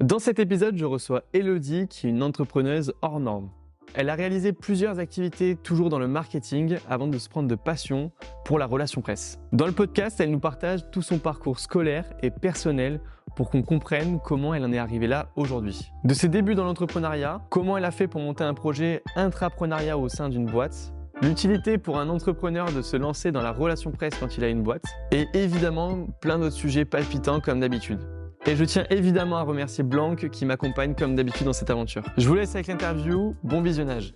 Dans cet épisode, je reçois Elodie, qui est une entrepreneuse hors norme. Elle a réalisé plusieurs activités toujours dans le marketing avant de se prendre de passion pour la relation presse. Dans le podcast, elle nous partage tout son parcours scolaire et personnel pour qu'on comprenne comment elle en est arrivée là aujourd'hui. De ses débuts dans l'entrepreneuriat, comment elle a fait pour monter un projet intrapreneuriat au sein d'une boîte, l'utilité pour un entrepreneur de se lancer dans la relation presse quand il a une boîte, et évidemment plein d'autres sujets palpitants comme d'habitude. Et je tiens évidemment à remercier Blanc qui m'accompagne comme d'habitude dans cette aventure. Je vous laisse avec l'interview, bon visionnage.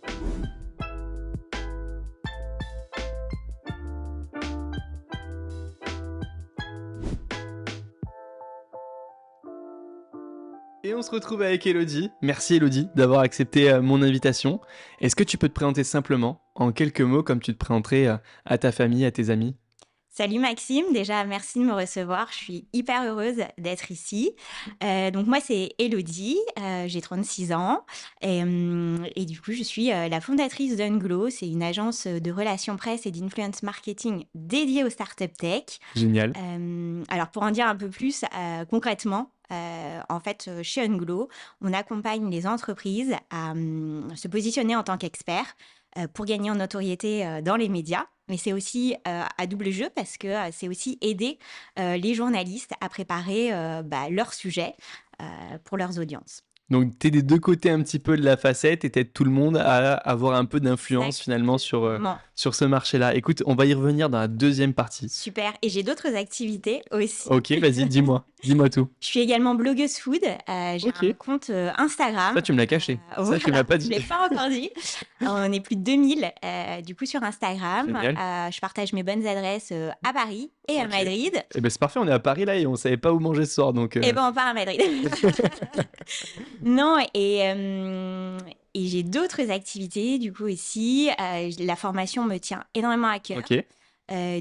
Et on se retrouve avec Elodie. Merci Elodie d'avoir accepté mon invitation. Est-ce que tu peux te présenter simplement, en quelques mots, comme tu te présenterais à ta famille, à tes amis ? Salut Maxime, déjà merci de me recevoir, je suis hyper heureuse d'être ici. Donc moi c'est Elodie, j'ai 36 ans et du coup je suis la fondatrice d'Unglow, c'est une agence de relations presse et d'influence marketing dédiée aux startups tech. Génial. Alors pour en dire un peu plus concrètement, en fait chez Unglow, on accompagne les entreprises à se positionner en tant qu'experts pour gagner en notoriété dans les médias. Mais c'est aussi à double jeu parce que c'est aussi aider les journalistes à préparer leurs sujets pour leurs audiences. Donc, tu es des deux côtés un petit peu de la facette et t'aides tout le monde à avoir un peu d'influence finalement sur ce marché-là. Écoute, on va y revenir dans la deuxième partie. Super. Et j'ai d'autres activités aussi. Ok, vas-y, dis-moi tout. Je suis également blogueuse food. J'ai un compte Instagram. Ça, tu me l'as caché. Voilà, ça, tu m'as pas dit. Je ne l'ai pas encore dit. On est plus de 2000 du coup sur Instagram. Je partage mes bonnes adresses à Paris et à Madrid. Eh ben, c'est parfait, on est à Paris là et on ne savait pas où manger ce soir. Donc, Eh ben, on part à Madrid. Non, et j'ai d'autres activités du coup aussi. La formation me tient énormément à cœur. Ok.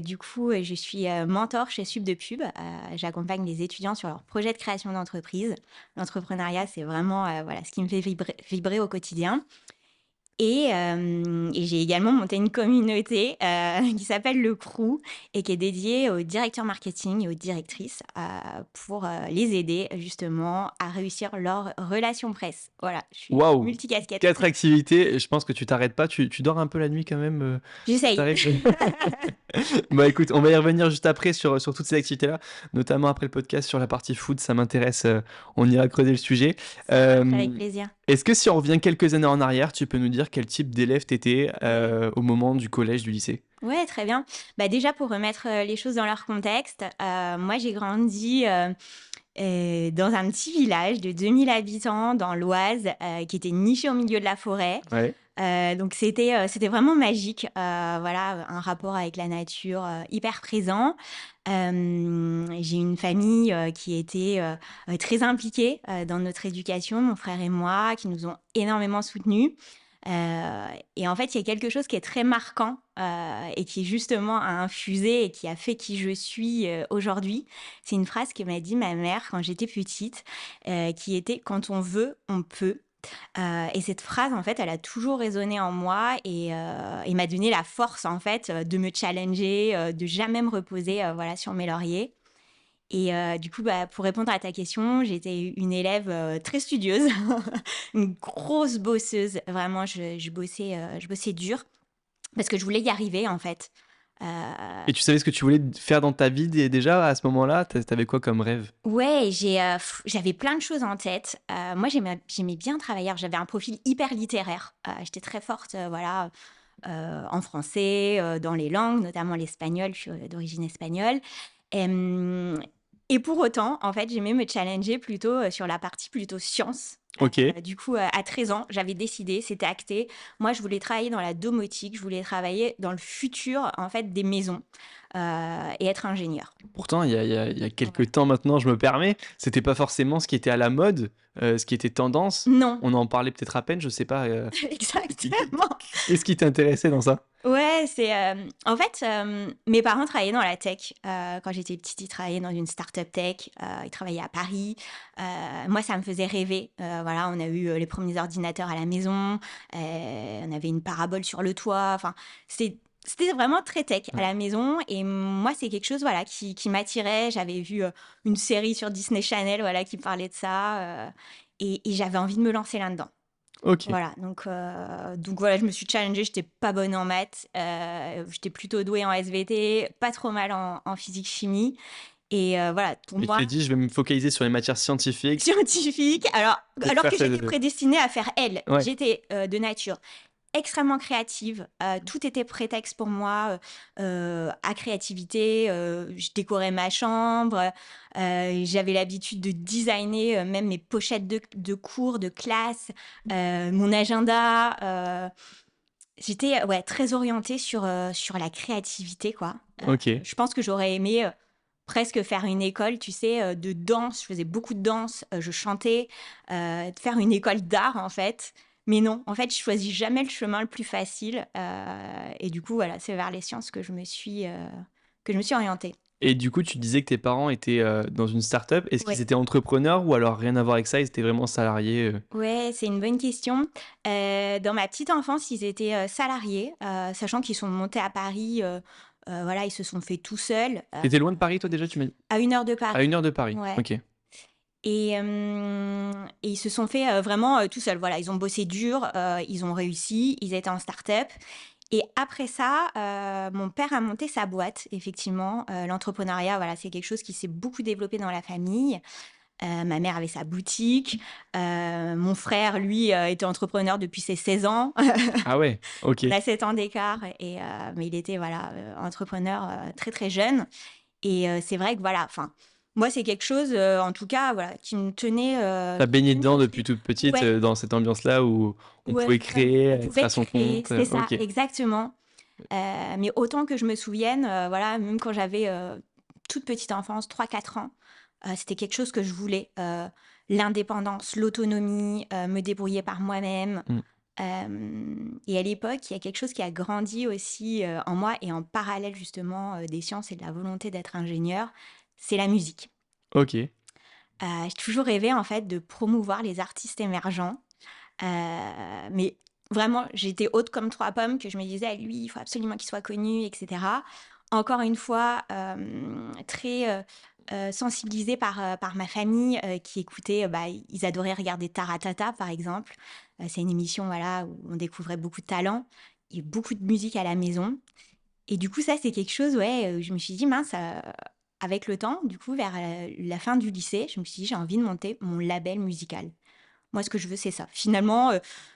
Du coup, je suis mentor chez Sub de Pub. J'accompagne les étudiants sur leur projet de création d'entreprise. L'entrepreneuriat, c'est vraiment ce qui me fait vibrer au quotidien. Et j'ai également monté une communauté qui s'appelle le Crew et qui est dédiée aux directeurs marketing et aux directrices pour les aider justement à réussir leur relation presse. Voilà, je suis multicasquette. 4 activités, je pense que tu t'arrêtes pas. Tu dors un peu la nuit quand même J'essaye. Bah écoute, on va y revenir juste après sur toutes ces activités-là, notamment après le podcast sur la partie food, ça m'intéresse, on ira creuser le sujet. Avec plaisir. Est-ce que si on revient quelques années en arrière, tu peux nous dire quel type d'élève t'étais au moment du collège, du lycée ? Ouais, très bien. Déjà, pour remettre les choses dans leur contexte, moi, j'ai grandi dans un petit village de 2000 habitants dans l'Oise qui était niché au milieu de la forêt. Ouais. Donc, c'était vraiment magique. Un rapport avec la nature hyper présent. J'ai une famille qui était très impliquée dans notre éducation, mon frère et moi, qui nous ont énormément soutenus. Et en fait, il y a quelque chose qui est très marquant et qui justement a infusé et qui a fait qui je suis aujourd'hui. C'est une phrase que m'a dit ma mère quand j'étais petite, qui était « Quand on veut, on peut ». Et cette phrase, en fait, elle a toujours résonné en moi et m'a donné la force, en fait, de me challenger, de jamais me reposer sur mes lauriers. Et du coup, pour répondre à ta question, j'étais une élève très studieuse, une grosse bosseuse. Vraiment, je bossais dur parce que je voulais y arriver, en fait. Et tu savais ce que tu voulais faire dans ta vie déjà à ce moment-là ? T'avais quoi comme rêve ? Ouais, j'avais plein de choses en tête. Moi, j'aimais bien travailler. J'avais un profil hyper littéraire. J'étais très forte, en français, dans les langues, notamment l'espagnol. Je suis d'origine espagnole. Et pour autant, en fait, j'aimais me challenger plutôt sur la partie plutôt science. Ok. Du coup, à 13 ans, j'avais décidé, c'était acté. Moi, je voulais travailler dans la domotique, je voulais travailler dans le futur, en fait, des maisons et être ingénieur. Pourtant, il y a quelques temps maintenant, je me permets, c'était pas forcément ce qui était à la mode, ce qui était tendance. Non. On en parlait peut-être à peine, je sais pas. Exactement. Qu'est-ce qui t'intéressait dans ça ? Ouais, en fait, mes parents travaillaient dans la tech. Quand j'étais petite, ils travaillaient dans une start-up tech. Ils travaillaient à Paris. Moi, ça me faisait rêver. On a eu les premiers ordinateurs à la maison. On avait une parabole sur le toit. Enfin, C'était vraiment très tech à la maison et moi, c'est quelque chose, voilà, qui m'attirait. J'avais vu, une série sur Disney Channel, voilà, qui parlait de ça, et j'avais envie de me lancer là-dedans. OK. Voilà, donc voilà, je me suis challengée, j'étais pas bonne en maths, j'étais plutôt douée en SVT, pas trop mal en physique-chimie et voilà, pour Et tu moi, t'es dit: «Je vais me focaliser sur les matières scientifiques scientifique, alors pour alors faire que j'étais cette» prédestinée à faire L. ouais, J'étais, de nature extrêmement créative, tout était prétexte pour moi, à créativité, je décorais ma chambre, j'avais l'habitude de designer, même mes pochettes de cours, de classe, mon agenda, j'étais, ouais, très orientée sur la créativité, quoi. OK. Je pense que j'aurais aimé, presque faire une école, tu sais, de danse. Je faisais beaucoup de danse, je chantais, de faire une école d'art, en fait. Mais non, en fait, je choisis jamais le chemin le plus facile, et du coup, voilà, c'est vers les sciences que je me suis orientée. Et du coup, tu disais que tes parents étaient, dans une start-up. Est-ce qu'ils Ouais. étaient entrepreneurs ou alors rien à voir avec ça, ils étaient vraiment salariés, Ouais, c'est une bonne question. Dans ma petite enfance, ils étaient, salariés, sachant qu'ils sont montés à Paris, voilà, ils se sont faits tout seuls, Tu loin de Paris toi déjà, tu m'as dit? à 1 heure de À Paris. 1 heure de Paris? Ouais. OK. Et ils se sont faits, vraiment, tout seuls. Voilà, ils ont bossé dur, ils ont réussi, ils étaient en start-up et après ça, mon père a monté sa boîte effectivement. L'entrepreneuriat, voilà, c'est quelque chose qui s'est beaucoup développé dans la famille. Ma mère avait sa boutique, mon frère, lui, était entrepreneur depuis ses 16 ans. Ah ouais, OK. On a 7 ans d'écart mais il était, voilà, entrepreneur, très, très jeune et c'est vrai que, voilà, enfin, moi, c'est quelque chose, en tout cas, voilà, Tu qui me baigné tenait dedans au depuis tripes. toute petite, Ouais, dans cette ambiance-là où on ouais, pouvait vraiment. créer, On être pouvait à son créer, compte, c'est ça, OK. exactement. Mais autant que je me souvienne, voilà, même quand j'avais, toute petite enfance, 3 4 ans, c'était quelque chose que je voulais, l'indépendance, l'autonomie, me débrouiller par moi-même. Mmh. Et à l'époque, il y a quelque chose qui a grandi aussi, en moi et en parallèle justement, des sciences et de la volonté d'être ingénieur, c'est la musique. OK. J'ai toujours rêvé en fait de promouvoir les artistes émergents, mais vraiment j'étais haute comme 3 pommes que je me disais: «Lui, il faut absolument qu'il soit connu» et cetera. Encore une fois, très, sensibilisée par ma famille, qui écoutait, bah, ils adoraient regarder Taratata par exemple. C'est une émission, voilà, où on découvrait beaucoup de talents et beaucoup de musique à la maison et du coup ça c'est quelque chose, ouais, je me suis dit: «Mince», avec le temps, du coup vers, la fin du lycée, je me suis dit: «J'ai envie de monter mon label musical». Moi, ce que je veux, c'est ça. Finalement,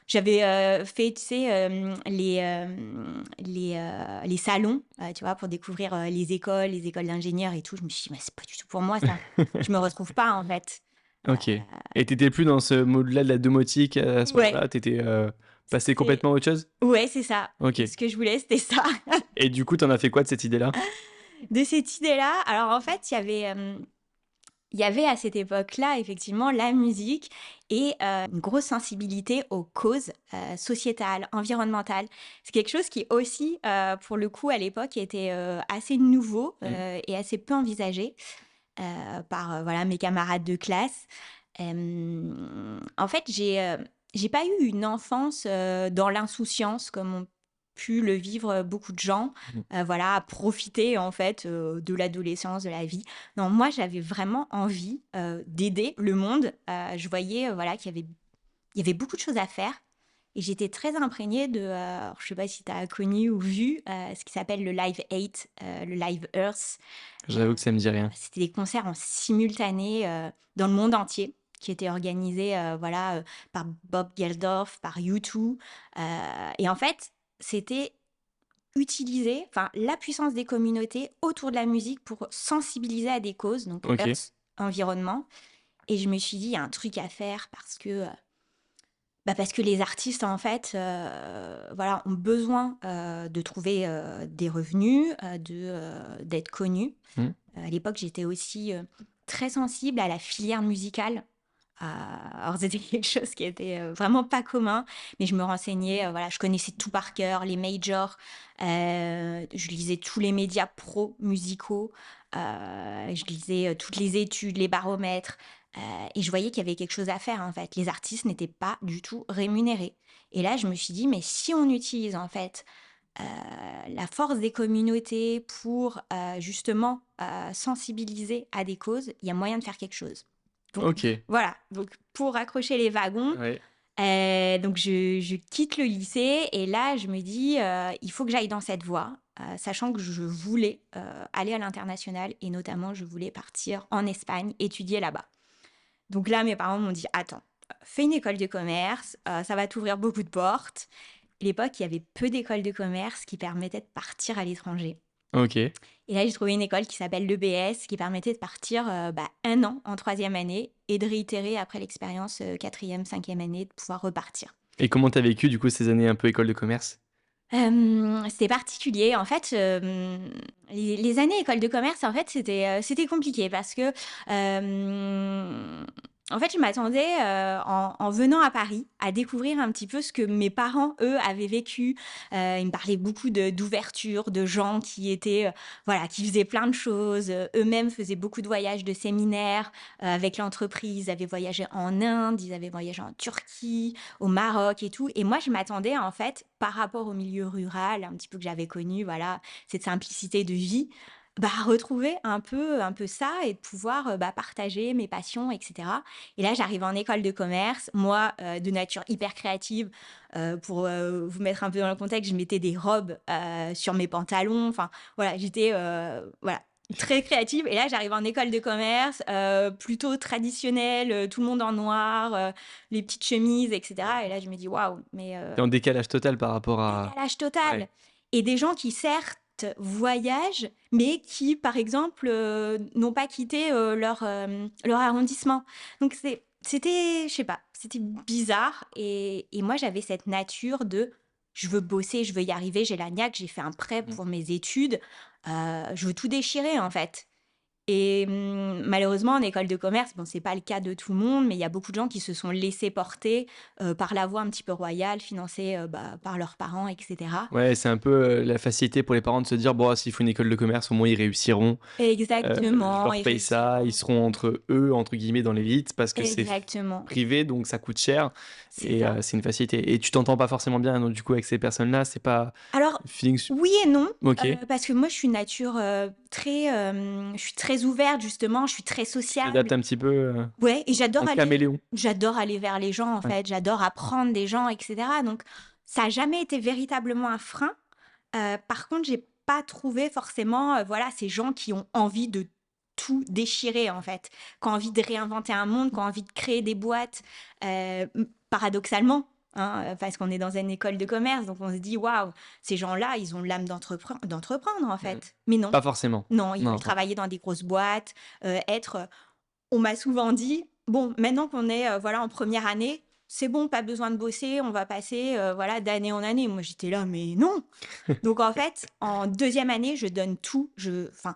j'avais, fait, tu sais, les salons, tu vois, pour découvrir, les écoles d'ingénieurs et tout. Je me suis dit: «Mais c'est pas du tout pour moi ça. Je me retrouve pas, en fait». OK. Et tu plus dans ce mode-là de la domotique à ce Ouais, moment-là? Tu étais, passée c'est complètement à autre chose? ouais, c'est ça. OK. Ce que je voulais, c'était ça. Et du coup, tu en as fait quoi de cette idée-là? De cette idée-là, alors en fait, il y avait à cette époque-là, effectivement, la musique et une grosse sensibilité aux causes, sociétales, environnementales. C'est quelque chose qui aussi, pour le coup, à l'époque, était, assez nouveau, Mmh. et assez peu envisagé, par, voilà, mes camarades de classe. En fait, j'ai pas eu une enfance, dans l'insouciance comme ont pu le vivre, beaucoup de gens, Mmh. voilà, à profiter en fait, de l'adolescence, de la vie. Non, moi, j'avais vraiment envie, d'aider le monde. Je voyais, voilà, qu'il y avait beaucoup de choses à faire et j'étais très imprégnée de, alors je sais pas si tu as connu ou vu, ce qui s'appelle le Live 8, le Live Earth. J'avoue que ça me dit rien. C'était des concerts en simultané, dans le monde entier qui étaient organisés, voilà, par Bob Geldof, par U2, et en fait, c'était utiliser, enfin, la puissance des communautés autour de la musique pour sensibiliser à des causes, donc OK. Earth, environnement et je me suis dit: «Il y a un truc à faire parce que les artistes, en fait, voilà, ont besoin, de trouver, des revenus, d'être connus». Mmh. À l'époque, j'étais aussi, très sensible à la filière musicale. Alors c'était quelque chose qui était, vraiment pas commun, mais je me renseignais, voilà, je connaissais tout par cœur, les majors, je lisais tous les médias pro musicaux, je lisais, toutes les études, les baromètres, et je voyais qu'il y avait quelque chose à faire, en fait. Les artistes n'étaient pas du tout rémunérés et là, je me suis dit: «Mais si on utilise, en fait, la force des communautés pour justement sensibiliser à des causes, il y a moyen de faire quelque chose. Donc Ok. voilà, donc pour accrocher les wagons, Ouais. donc je quitte le lycée et là je me dis il faut que j'aille dans cette voie, sachant que je voulais aller à l'international et notamment je voulais partir en Espagne, étudier là-bas. Donc là mes parents m'ont dit attends, fais une école de commerce, ça va t'ouvrir beaucoup de portes. À l'époque, il y avait peu d'écoles de commerce qui permettaient de partir à l'étranger. Ok. Et là, j'ai trouvé une école qui s'appelle l'EBS, qui permettait de partir 1 an en troisième année et de réitérer après l'expérience quatrième, cinquième année, de pouvoir repartir. Et comment t'as vécu du coup ces années un peu école de commerce? C'était particulier. En fait, les années école de commerce, en fait, c'était compliqué parce que, en fait, je m'attendais, en venant à Paris, à découvrir un petit peu ce que mes parents, eux, avaient vécu. Ils me parlaient beaucoup d'ouverture, de gens qui étaient, voilà, qui faisaient plein de choses. Eux-mêmes faisaient beaucoup de voyages de séminaires, avec l'entreprise. Ils avaient voyagé en Inde, ils avaient voyagé en Turquie, au Maroc et tout. Et moi, je m'attendais, en fait, par rapport au milieu rural, un petit peu que j'avais connu, voilà, cette simplicité de vie, à retrouver un peu ça et de pouvoir partager mes passions, etc. Et là, j'arrive en école de commerce, moi, de nature hyper créative. Pour vous mettre un peu dans le contexte, je mettais des robes sur mes pantalons. Enfin, voilà, j'étais voilà, très créative. Et là, j'arrive en école de commerce, plutôt traditionnelle, tout le monde en noir, les petites chemises, etc. Et là, je me dis, waouh, mais T'es en décalage total par rapport à... décalage total. Ouais. Et des gens qui, certes, voyagent, mais qui, par exemple, n'ont pas quitté leur arrondissement. Donc, c'était, je sais pas, c'était bizarre. Et moi, j'avais cette nature de je veux bosser, je veux y arriver, j'ai la niaque, j'ai fait un prêt Mm. pour mes études, je veux tout déchirer, en fait. Et malheureusement, en école de commerce, bon, c'est pas le cas de tout le monde, mais il y a beaucoup de gens qui se sont laissés porter par la voie un petit peu royale, financée par leurs parents, etc. Ouais, c'est un peu la facilité pour les parents de se dire, bon, s'il faut une école de commerce, au moins ils réussiront. Je Exactement, leur ils paye ça, ils réussiront. seront entre eux, entre guillemets, dans l'élite, parce que c'est Exactement, privé, donc ça coûte cher, c'est et ça. c'est une facilité. Et tu t'entends pas forcément bien, donc du coup, avec ces personnes-là, c'est pas... Alors, Feeling... oui et non, Ok, parce que moi, je suis une nature je suis très ouverte, justement, je suis très tu t'adaptes sociable. un petit peu Ouais, et en caméléon. j'adore aller vers les gens, en Ouais. fait, j'adore apprendre des gens, etc. Donc, ça n'a jamais été véritablement un frein. Par contre, j'ai pas trouvé forcément, voilà, ces gens qui ont envie de tout déchirer, en fait, qui ont envie de réinventer un monde, qui ont envie de créer des boîtes, paradoxalement, hein, parce qu'on est dans une école de commerce, donc on se dit: «Waouh, ces gens-là, ils ont l'âme d'entreprendre, en Mm. fait». Mais non, Pas forcément. non, ils Non, veulent travailler dans des grosses boîtes, être, on m'a souvent dit: «Bon, maintenant qu'on est, voilà, en première année, c'est bon, pas besoin de bosser, on va passer, voilà, d'année en année». Moi, j'étais là: «Mais non!» Donc en fait, en deuxième année, je donne tout. Enfin,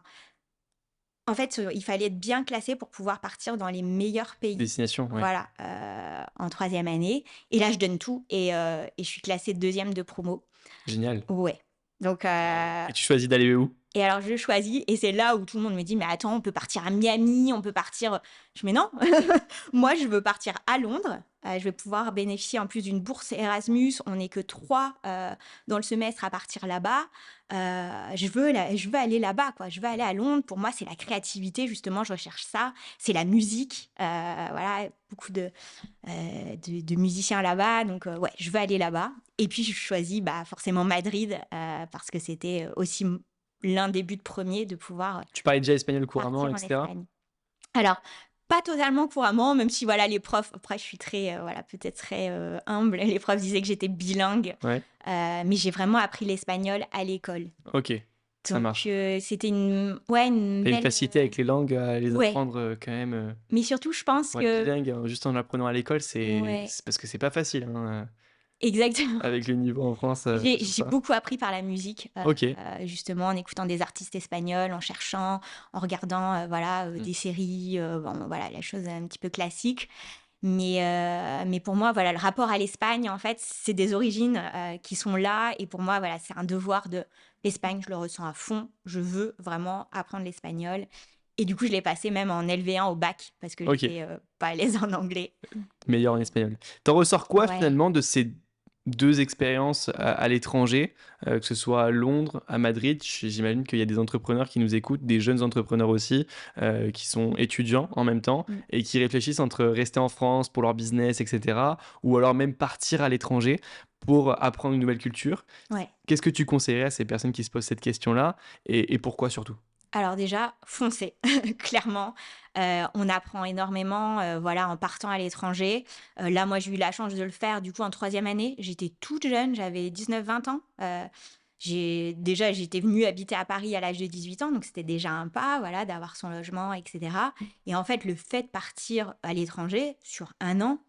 en fait, il fallait être bien classé pour pouvoir partir dans les meilleurs pays. destination, ouais. Voilà, en troisième année. Et là, je donne tout et je suis classée deuxième de promo. Génial. Ouais. Donc, Et tu choisis d'aller où? et alors, je choisis et c'est là où tout le monde me dit: «Mais attends, on peut partir à Miami, on peut partir», je mets: «Non, moi, je veux partir à Londres». Je vais pouvoir bénéficier en plus d'une bourse Erasmus. On n'est que 3 dans le semestre à partir là-bas. Je veux aller là-bas, quoi. Je veux aller à Londres. Pour moi, c'est la créativité, justement, je recherche ça. C'est la musique, voilà, beaucoup de musiciens là-bas, donc ouais, je veux aller là-bas. Et puis, je choisis, forcément Madrid, parce que c'était aussi l'un des buts premiers de pouvoir Tu parlais déjà espagnol couramment, partir en etc. Espagne. Alors, pas totalement couramment, même si voilà, les profs, après je suis très, voilà, peut-être très humble, les profs disaient que j'étais bilingue, Ouais, mais j'ai vraiment appris l'espagnol à l'école. ok, ça Donc, marche. c'était ouais, une T'as une belle... facilité avec les langues à les ouais, apprendre quand même. mais surtout, je pense Pour être que... bilingue, juste en apprenant à l'école, Ouais, c'est parce que c'est pas facile, hein, exactement. avec le niveau en France, sur J'ai ça. beaucoup appris par la musique, Ok. justement en écoutant des artistes espagnols, en cherchant, en regardant, voilà, Mm. des séries, bon, voilà, la chose un petit peu classique. Mais pour moi, voilà, le rapport à l'Espagne, en fait, c'est des origines qui sont là. Et pour moi, voilà, c'est un devoir de l'Espagne. Je le ressens à fond. Je veux vraiment apprendre l'espagnol. Et du coup, je l'ai passé même en LV1 au bac parce que Ok, j'étais pas à l'aise en anglais. meilleur en espagnol. T'en ressors quoi Ouais. finalement de ces 2 expériences à l'étranger, que ce soit à Londres, à Madrid. J'imagine qu'il y a des entrepreneurs qui nous écoutent, des jeunes entrepreneurs aussi, qui sont étudiants en même temps Mmh. et qui réfléchissent entre rester en France pour leur business et cetera ou alors même partir à l'étranger pour apprendre une nouvelle culture. Ouais. Qu'est-ce que tu conseillerais à ces personnes qui se posent cette question-là et pourquoi surtout? Alors déjà, foncez, clairement. On apprend énormément, voilà, en partant à l'étranger. Là, moi, j'ai eu la chance de le faire, du coup, en troisième année. J'étais toute jeune, j'avais 19-20 ans. J'étais venue habiter à Paris à l'âge de 18 ans, donc c'était déjà un pas, voilà, d'avoir son logement, et cetera. Et en fait, le fait de partir à l'étranger sur un an,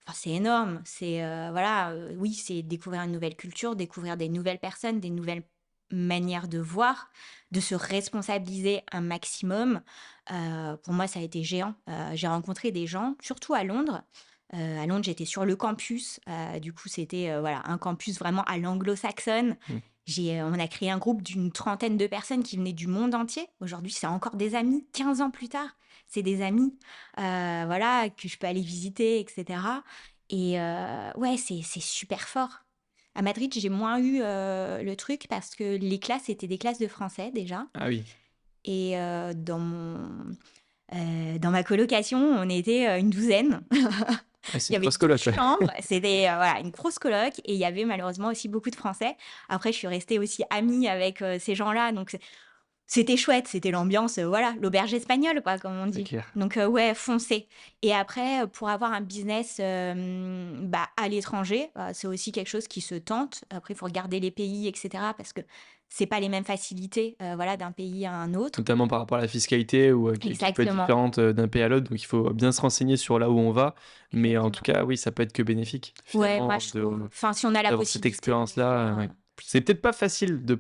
enfin, c'est énorme. C'est, voilà, oui, c'est découvrir une nouvelle culture, découvrir des nouvelles personnes, des nouvelles manières de voir, de se responsabiliser un maximum. Pour moi, ça a été géant. J'ai rencontré des gens, surtout à Londres. À Londres, j'étais sur le campus. Du coup, c'était voilà, un campus vraiment à l'anglo-saxonne. Mmh. On a créé un groupe d'une trentaine de personnes qui venaient du monde entier. Aujourd'hui, c'est encore des amis. 15 ans plus tard, c'est des amis, voilà, que je peux aller visiter, etc. Et ouais, c'est super fort. À Madrid, j'ai moins eu le truc parce que les classes étaient des classes de français déjà. Ah oui. Et dans ma colocation, on était une douzaine. Ah, c'est Il y une avait grosse 12 coloc, ouais. chambres, c'était voilà, une grosse coloc et il y avait malheureusement aussi beaucoup de Français. Après, je suis restée aussi amie avec ces gens-là, donc c'était chouette, c'était l'ambiance, voilà, l'auberge espagnole, quoi, comme on C'est dit. clair. Donc ouais, foncez. Et après, pour avoir un business, bah, à l'étranger, c'est aussi quelque chose qui se tente. Après, il faut regarder les pays et cetera parce que c'est pas les mêmes facilités, voilà, d'un pays à un autre. Notamment par rapport à la fiscalité ou qui peut être Exactement. différente, d'un pays à l'autre, donc il faut bien se renseigner sur là où on va. Mais en tout Exactement. cas, oui, ça peut être que bénéfique Ouais, moi, finalement je de trouve enfin, si on a la d'avoir cette possibilité de le expérience-là, faire, ouais. C'est peut-être pas facile de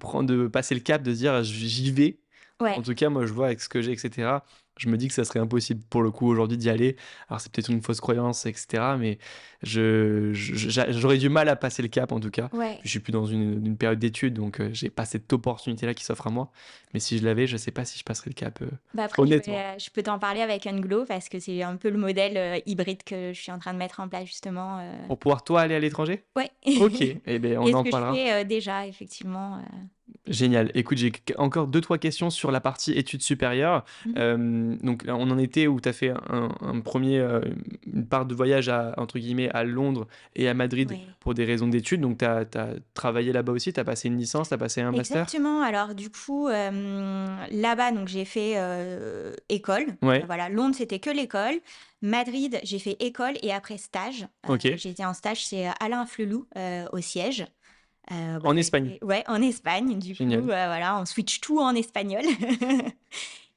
passer le cap, de se dire: «J'y vais». En ouais. tout cas, moi, je vois avec ce que j'ai et cetera, je me dis que ça serait impossible pour le coup aujourd'hui d'y aller. Alors c'est peut-être une fausse croyance et cetera, mais j'aurais du mal à passer le cap en tout cas. Ouais. Puis je suis plus dans une période d'études, donc j'ai pas cette opportunité-là qui s'offre à moi. Mais si je l'avais, je sais pas si je passerais le cap, Bah, après honnêtement. je peux t'en parler avec Unglow parce que c'est un peu le modèle, hybride que je suis en train de mettre en place justement, Pour pouvoir toi aller à l'étranger? ouais. OK, et beh, on Et ce en que je parlera. fais, déjà effectivement, Génial. Écoute, j'ai encore deux-trois questions sur la partie études supérieures. mmh mh. Donc là, on en était où tu as fait un premier, une part de voyage à, entre guillemets, à Londres et à Madrid Ouais. pour des raisons d'études. Donc tu as travaillé là-bas aussi, tu as passé une licence, tu as passé un master? Exactement. Alors du coup, là-bas donc j'ai fait, école, Ouais, voilà, Londres c'était que l'école. Madrid, j'ai fait école et après stage. OK. J'étais en stage chez, Alain Flelou, au siège. Bah, En ça a Espagne? été ouais, en Espagne du coup, Génial. voilà, on switch tout en espagnol.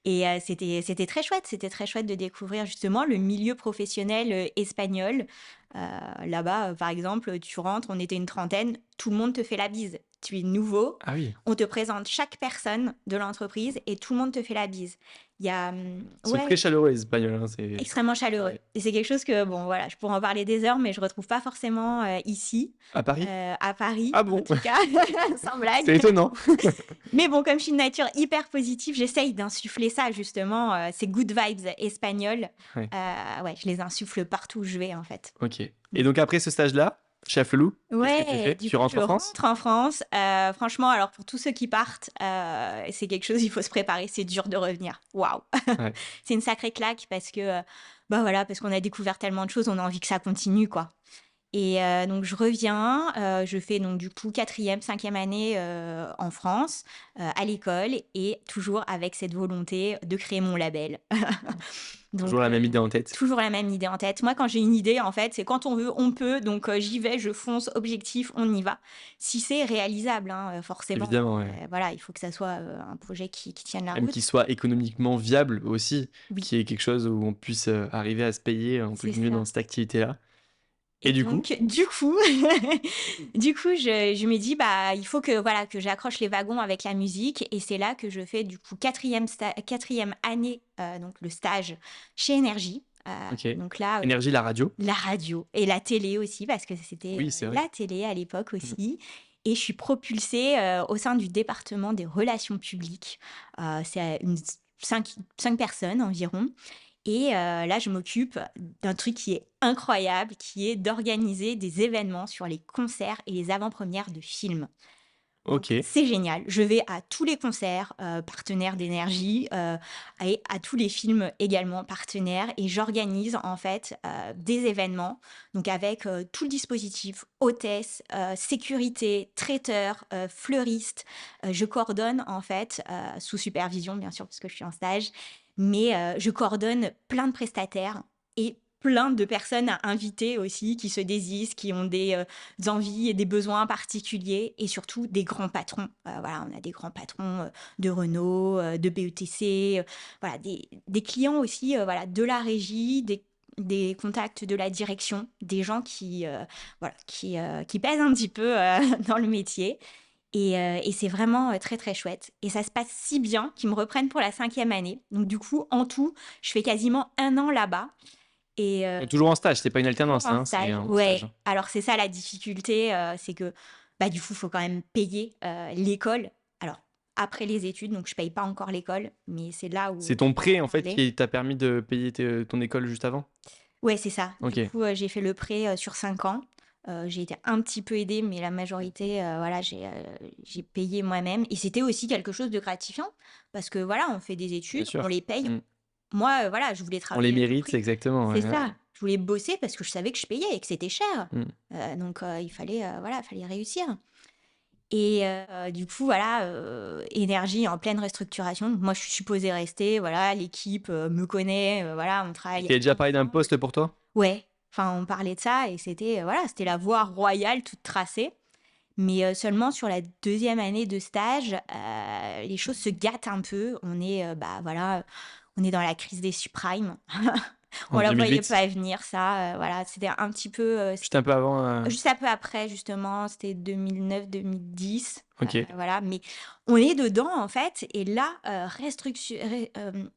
Et c'était très chouette de découvrir justement le milieu professionnel, espagnol. Là-bas, par exemple, tu rentres, on était une trentaine, tout le monde te fait la bise. Tu es nouveau, Ah oui, on te présente chaque personne de l'entreprise et tout le monde te fait la bise. Il y a, ils sont très ouais, chaleureux les Espagnols, hein, c'est extrêmement chaleureux ouais. et c'est quelque chose que bon, voilà, je pourrais en parler des heures, mais je retrouve pas forcément, ici, À Paris? à Paris Ah en bon? tout cas, sans blague. C'est étonnant. Mais bon, comme je suis une nature hyper positive, j'essaye d'insuffler ça justement, ces good vibes espagnoles. Ouais, Ouais, je les insuffle partout où je vais, en fait. OK. Mmh. Et donc après ce stage-là, chez Flelou, qu'est-ce que tu Ouais, fais? du Tu coup, rentres je en France? rentre en France. Franchement, alors pour tous ceux qui partent, c'est quelque chose, il faut se préparer, c'est dur de revenir. Waouh! Ouais. C'est une sacrée claque parce que, bah, voilà, parce qu'on a découvert tellement de choses, on a envie que ça continue, quoi. Et donc je reviens, je fais donc du coup quatrième, cinquième année, en France, à l'école et toujours avec cette volonté de créer mon label. Toujours Donc la même idée en tête. toujours la même idée en tête. Moi, quand j'ai une idée, en fait, c'est quand on veut, on peut. Donc j'y vais, je fonce, objectif, on y va. Si c'est réalisable, hein, forcément, Évidemment, ouais. voilà, il faut que ça soit, un projet qui tienne la Même route. qu'il soit économiquement viable aussi, Oui, qu'il y ait quelque chose où on puisse, arriver à se payer, entre c'est guillemets, dans ça. cette activité-là. Et Et du coup? donc, du coup, du coup, je me dis, bah, il faut que, voilà, que j'accroche les wagons avec la musique. Et c'est là que je fais, du coup, quatrième année, donc le stage chez Énergie. OK. Donc là, Énergie, la radio? la radio et la télé aussi, parce que c'était Oui, c'est vrai. la télé à l'époque Mmh. aussi. Et je suis propulsée au sein du département des relations publiques. C'est une cinq personnes environ. Et là, je m'occupe d'un truc qui est incroyable, qui est d'organiser des événements sur les concerts et les avant-premières de films. Donc OK. c'est génial. Je vais à tous les concerts, partenaires d'Énergie, et à tous les films également partenaires et j'organise en fait, des événements, donc avec, tout le dispositif, hôtesse, sécurité, traiteur, fleuriste. Je coordonne en fait, sous supervision bien sûr parce que je suis en stage, mais je coordonne plein de prestataires et plein de personnes à inviter aussi qui se désisent, qui ont des envies et des besoins particuliers et surtout des grands patrons. Voilà, on a des grands patrons de Renault, de BETC, voilà, des clients aussi voilà, de la régie, des contacts de la direction, des gens voilà, qui pèsent un petit peu dans le métier. Et c'est vraiment très très chouette. Et ça se passe si bien qu'ils me reprennent pour la 5e année. Donc du coup, en tout, je fais quasiment 1 an là-bas. Et Toujours en stage, c'est pas une toujours alternance, en hein, c'est stage, un stage, ouais. hein. Alors c'est ça la difficulté, c'est que, bah, du coup, il faut quand même payer, l'école. Alors après les études, donc je paye pas encore l'école, mais c'est là C'est où ton je vais en prêt, en fait, parler. qui t'a permis de payer ton école juste avant? Ouais, c'est ça. Du OK. coup, j'ai fait le prêt, sur 5 ans. J'ai été un petit peu aidée, mais la majorité, voilà, j'ai payé moi-même et c'était aussi quelque chose de gratifiant parce que, voilà, on fait des Bien études, on sûr. les paye. Mmh. Moi, voilà, je voulais On les travailler à tout mérite, prix. exactement, C'est ouais, ouais. ça. Je voulais bosser parce que je savais que je payais et que c'était cher. Mmh. Donc il fallait, voilà, fallait réussir. Et du coup, voilà, Énergie en pleine restructuration. Donc moi, je suis supposée rester, voilà, l'équipe, me connaît, voilà, on Il travaille t'avait déjà parlé d'un ensemble. poste pour toi? Ouais, enfin, on parlait de ça et c'était, voilà, c'était la voie royale toute tracée. Mais seulement sur la 2e année de stage, les choses se gâtent un peu. On est, bah, voilà, on est dans la crise des subprimes. On En la voyait 2008? pas venir ça, voilà, c'était un petit peu, Juste un peu avant, juste un peu après justement, c'était 2009-2010, OK. voilà, mais on est dedans en fait et là,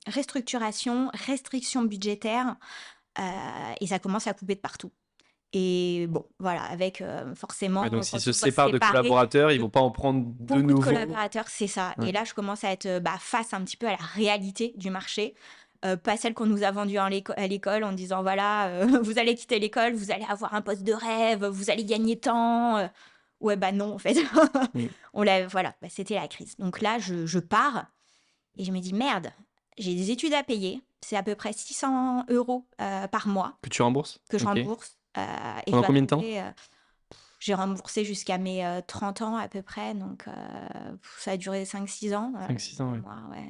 restructuration, restriction budgétaire, heu et ça commence à couper de partout et bon, voilà, avec, Ouais, donc forcément, s'ils quand se on doit se séparent de séparer collaborateurs, ils de vont pas en prendre de beaucoup de nouveaux. collaborateurs, c'est ça Ouais. et là, je commence à être, bah, face un petit peu à la réalité du marché, pas celle qu'on nous a vendue à l'école en disant: «Voilà, vous allez quitter l'école, vous allez avoir un poste de rêve, vous allez gagner tant», ouais, bah, non, en fait. Mmh. On l'a voilà, bah, c'était la crise. Donc là, je pars et je me dis: «Merde, j'ai des études à payer». C'est à peu près 600 € par mois Que tu rembourses? que je OK. rembourse, et je Pendant dois combien de temps? trouver, j'ai remboursé jusqu'à mes, 30 ans à peu près, donc ça a duré 5-6 ans, 5-6 ans, de ouais. mémoire, ouais.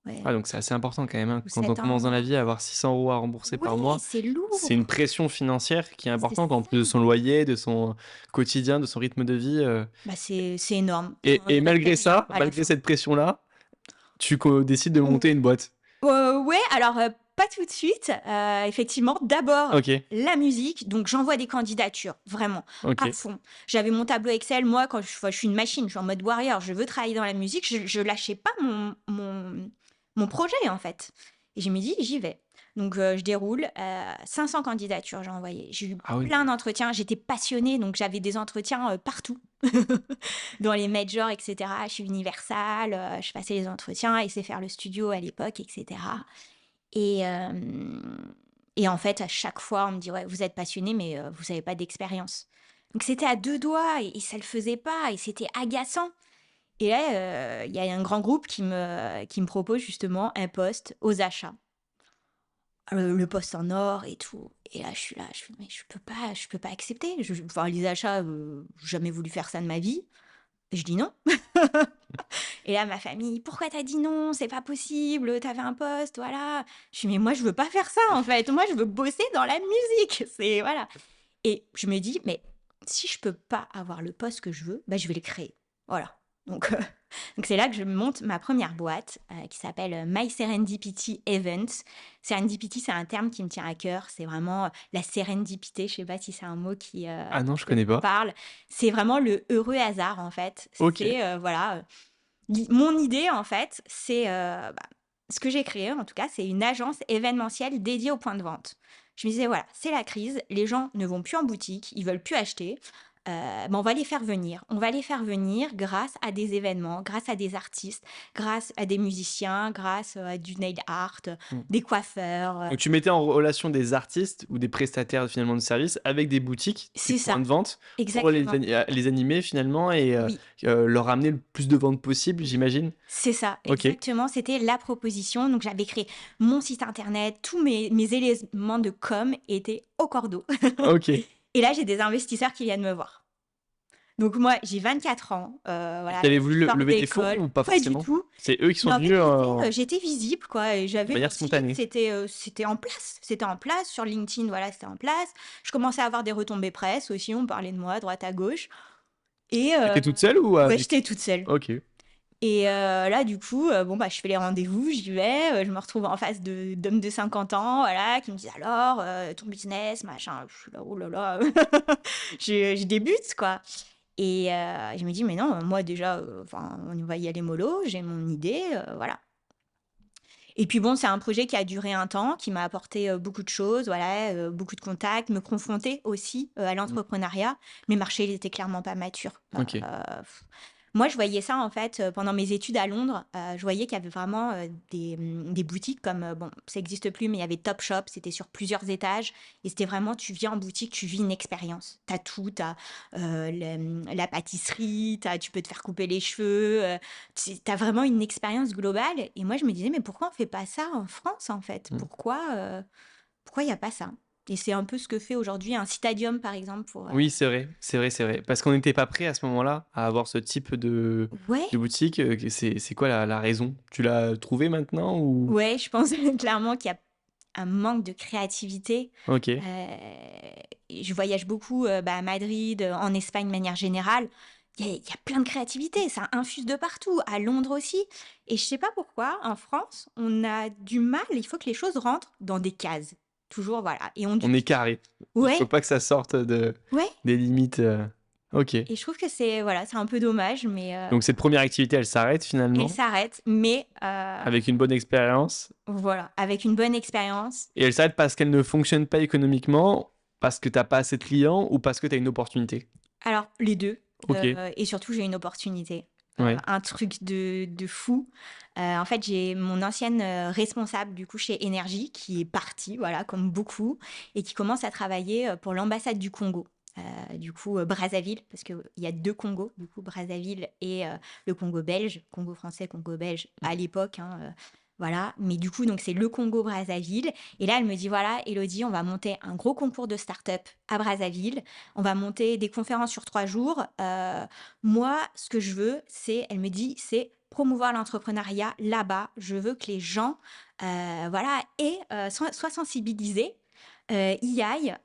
Ouais, Ah donc c'est assez important quand même, hein. ou Quand on 7 commence dans ans. la vie, avoir 600 € à rembourser par Ouais, mois, c'est c'est une lourd! pression financière qui est C'est importante en ça! plus de son loyer, de son quotidien, de son rythme de vie, Bah, c'est énorme. et On reste malgré rien ça, à la malgré fin. cette pression-là, tu décides de monter une boîte? Ouais, alors, pas tout de suite, effectivement. D'abord, OK, la musique, donc j'envoie des candidatures, vraiment, à OK. fond. J'avais mon tableau Excel, moi, quand je suis une machine, je suis en mode warrior, je veux travailler dans la musique, je lâchais pas mon projet, en fait et je me dis: «J'y vais». Donc je déroule, 500 candidatures j'ai envoyé. J'ai eu Ah oui. plein d'entretiens, j'étais passionnée, donc j'avais des entretiens, partout. Dans les majors et cetera, chez Universal, je passais les entretiens, SFR Le Studio à l'époque et cetera et en fait, à chaque fois, on me dit: «Ouais, vous êtes passionné, mais vous avez pas d'expérience». Donc c'était à 2 doigts et ça le faisait pas et c'était agaçant et là, il y a un grand groupe qui me propose justement un poste aux achats. Le poste en or et tout et là, je suis là, je fais: «Mais je peux pas accepter». Enfin, les achats, j'ai jamais voulu faire ça de ma vie. Je dis: «Non». Et là, ma famille: «Pourquoi t'as dit non? C'est pas possible, t'avais un poste, voilà». Je dis: «Mais moi, je veux pas faire ça, en fait. Moi, je veux bosser dans la musique». C'est voilà et je me dis: «Mais si je peux pas avoir le poste que je veux, bah, je vais le créer». Voilà. Donc donc c'est là que je monte ma première boîte, qui s'appelle, My Serendipity Events. Serendipity, c'est un terme qui me tient à cœur. C'est vraiment, la sérendipité. Je sais pas si c'est un mot Ah non, je qui connais te pas. parle. C'est vraiment le heureux hasard, en fait. OK. C'est, voilà, mon idée, en fait, c'est, bah, ce que j'ai créé, en tout cas, c'est une agence événementielle dédiée aux points de vente. Je me disais: «Voilà, c'est la crise, les gens ne vont plus en boutique, ils veulent plus acheter, ben, on va les faire venir. On va les faire venir grâce à des événements, grâce à des artistes, grâce à des musiciens, grâce à du nail art, Mmh. des coiffeurs. Donc tu mettais en relation des artistes ou des prestataires finalement de services avec des boutiques, des C'est points ça, de vente pour exactement. les animer finalement et Oui. leur amener le plus de ventes possible, j'imagine? C'est ça, OK. exactement, c'était la proposition. Donc j'avais créé mon site internet, tous mes éléments de com étaient au cordeau. OK. Et là, j'ai des investisseurs qui viennent me voir. Donc moi, j'ai 24 ans, Tu voilà, avais je voulu sors lever des fonds d'école. ou pas Pas du forcément? tout. C'est eux qui sont Mais en fait, venus en j'étais visible quoi et de j'avais mon manière site, spontanée? c'était en place. C'était en place sur LinkedIn, voilà, c'était en place. Je commençais à avoir des retombées presse aussi, on parlait de moi à droite à gauche et Tu étais toute seule ou ouais, avec j'étais toute seule. OK. Et là, du coup, bon, bah, je fais les rendez-vous, j'y vais, je me retrouve en face d'hommes de 50 ans, voilà, qui me disent: «Alors, ton business, machin». Je suis là: «Oh là là», je débute, quoi et je me dis: «Mais non, moi déjà, enfin, on va y aller mollo, j'ai mon idée, voilà». Et puis bon, c'est un projet qui a duré un temps, qui m'a apporté, beaucoup de choses, voilà, beaucoup de contacts, me confronter aussi, à Mmh. l'entrepreneuriat. Mais le marché, il était clairement pas mature. OK. Moi, je voyais ça en fait, pendant mes études à Londres, je voyais qu'il y avait vraiment, des boutiques comme, bon, ça existe plus, mais il y avait Topshop, c'était sur plusieurs étages et c'était vraiment tu viens en boutique, tu vis une expérience. Tu as tout, tu as, la pâtisserie, tu peux te faire couper les cheveux, tu as vraiment une expérience globale et moi je me disais: «Mais pourquoi on fait pas ça en France en fait? Mmh. Pourquoi il y a pas ça?» Et c'est un peu ce que fait aujourd'hui un Citadium par exemple pour, Oui, c'est vrai, c'est vrai, c'est vrai. Parce qu'on n'était pas prêt à ce moment-là à avoir ce type ouais. de boutique. C'est quoi la raison? Tu l'as trouvé maintenant ou? Ouais, je pense clairement qu'il y a un manque de créativité. OK. Je voyage beaucoup, bah, à Madrid, en Espagne de manière générale. Il y a plein de créativité, ça infuse de partout, à Londres aussi et je sais pas pourquoi, en France, on a du mal, il faut que les choses rentrent dans des cases. Toujours, voilà et on On est dubite. carré. Il faut Ouais, pas que ça sorte ouais des limites. OK. et je trouve que c'est voilà, c'est un peu dommage mais Donc cette première activité, elle s'arrête elle finalement s'arrête mais avec une bonne expérience voilà, avec une bonne expérience. et elle s'arrête parce qu'elle ne fonctionne pas économiquement, parce que tu as pas assez de clients ou parce que tu as une opportunité? Alors les 2 OK. et surtout j'ai une opportunité, Ouais. un truc de fou. En fait, j'ai mon ancienne, responsable du coup chez Engie qui est partie, voilà, comme beaucoup et qui commence à travailler, pour l'ambassade du Congo. Du coup, Brazzaville, parce qu'il y a 2 Congos, du coup Brazzaville et le Congo belge, Congo français, Congo belge à l'époque, hein, voilà. Mais du coup, donc c'est le Congo Brazzaville et là, elle me dit: «Voilà Élodie, on va monter un gros concours de start-up à Brazzaville. On va monter des conférences sur 3 jours. Moi, ce que je veux, c'est» elle me dit: «C'est promouvoir l'entrepreneuriat là-bas. Je veux que les gens, voilà et soient sensibilisés, y aillent,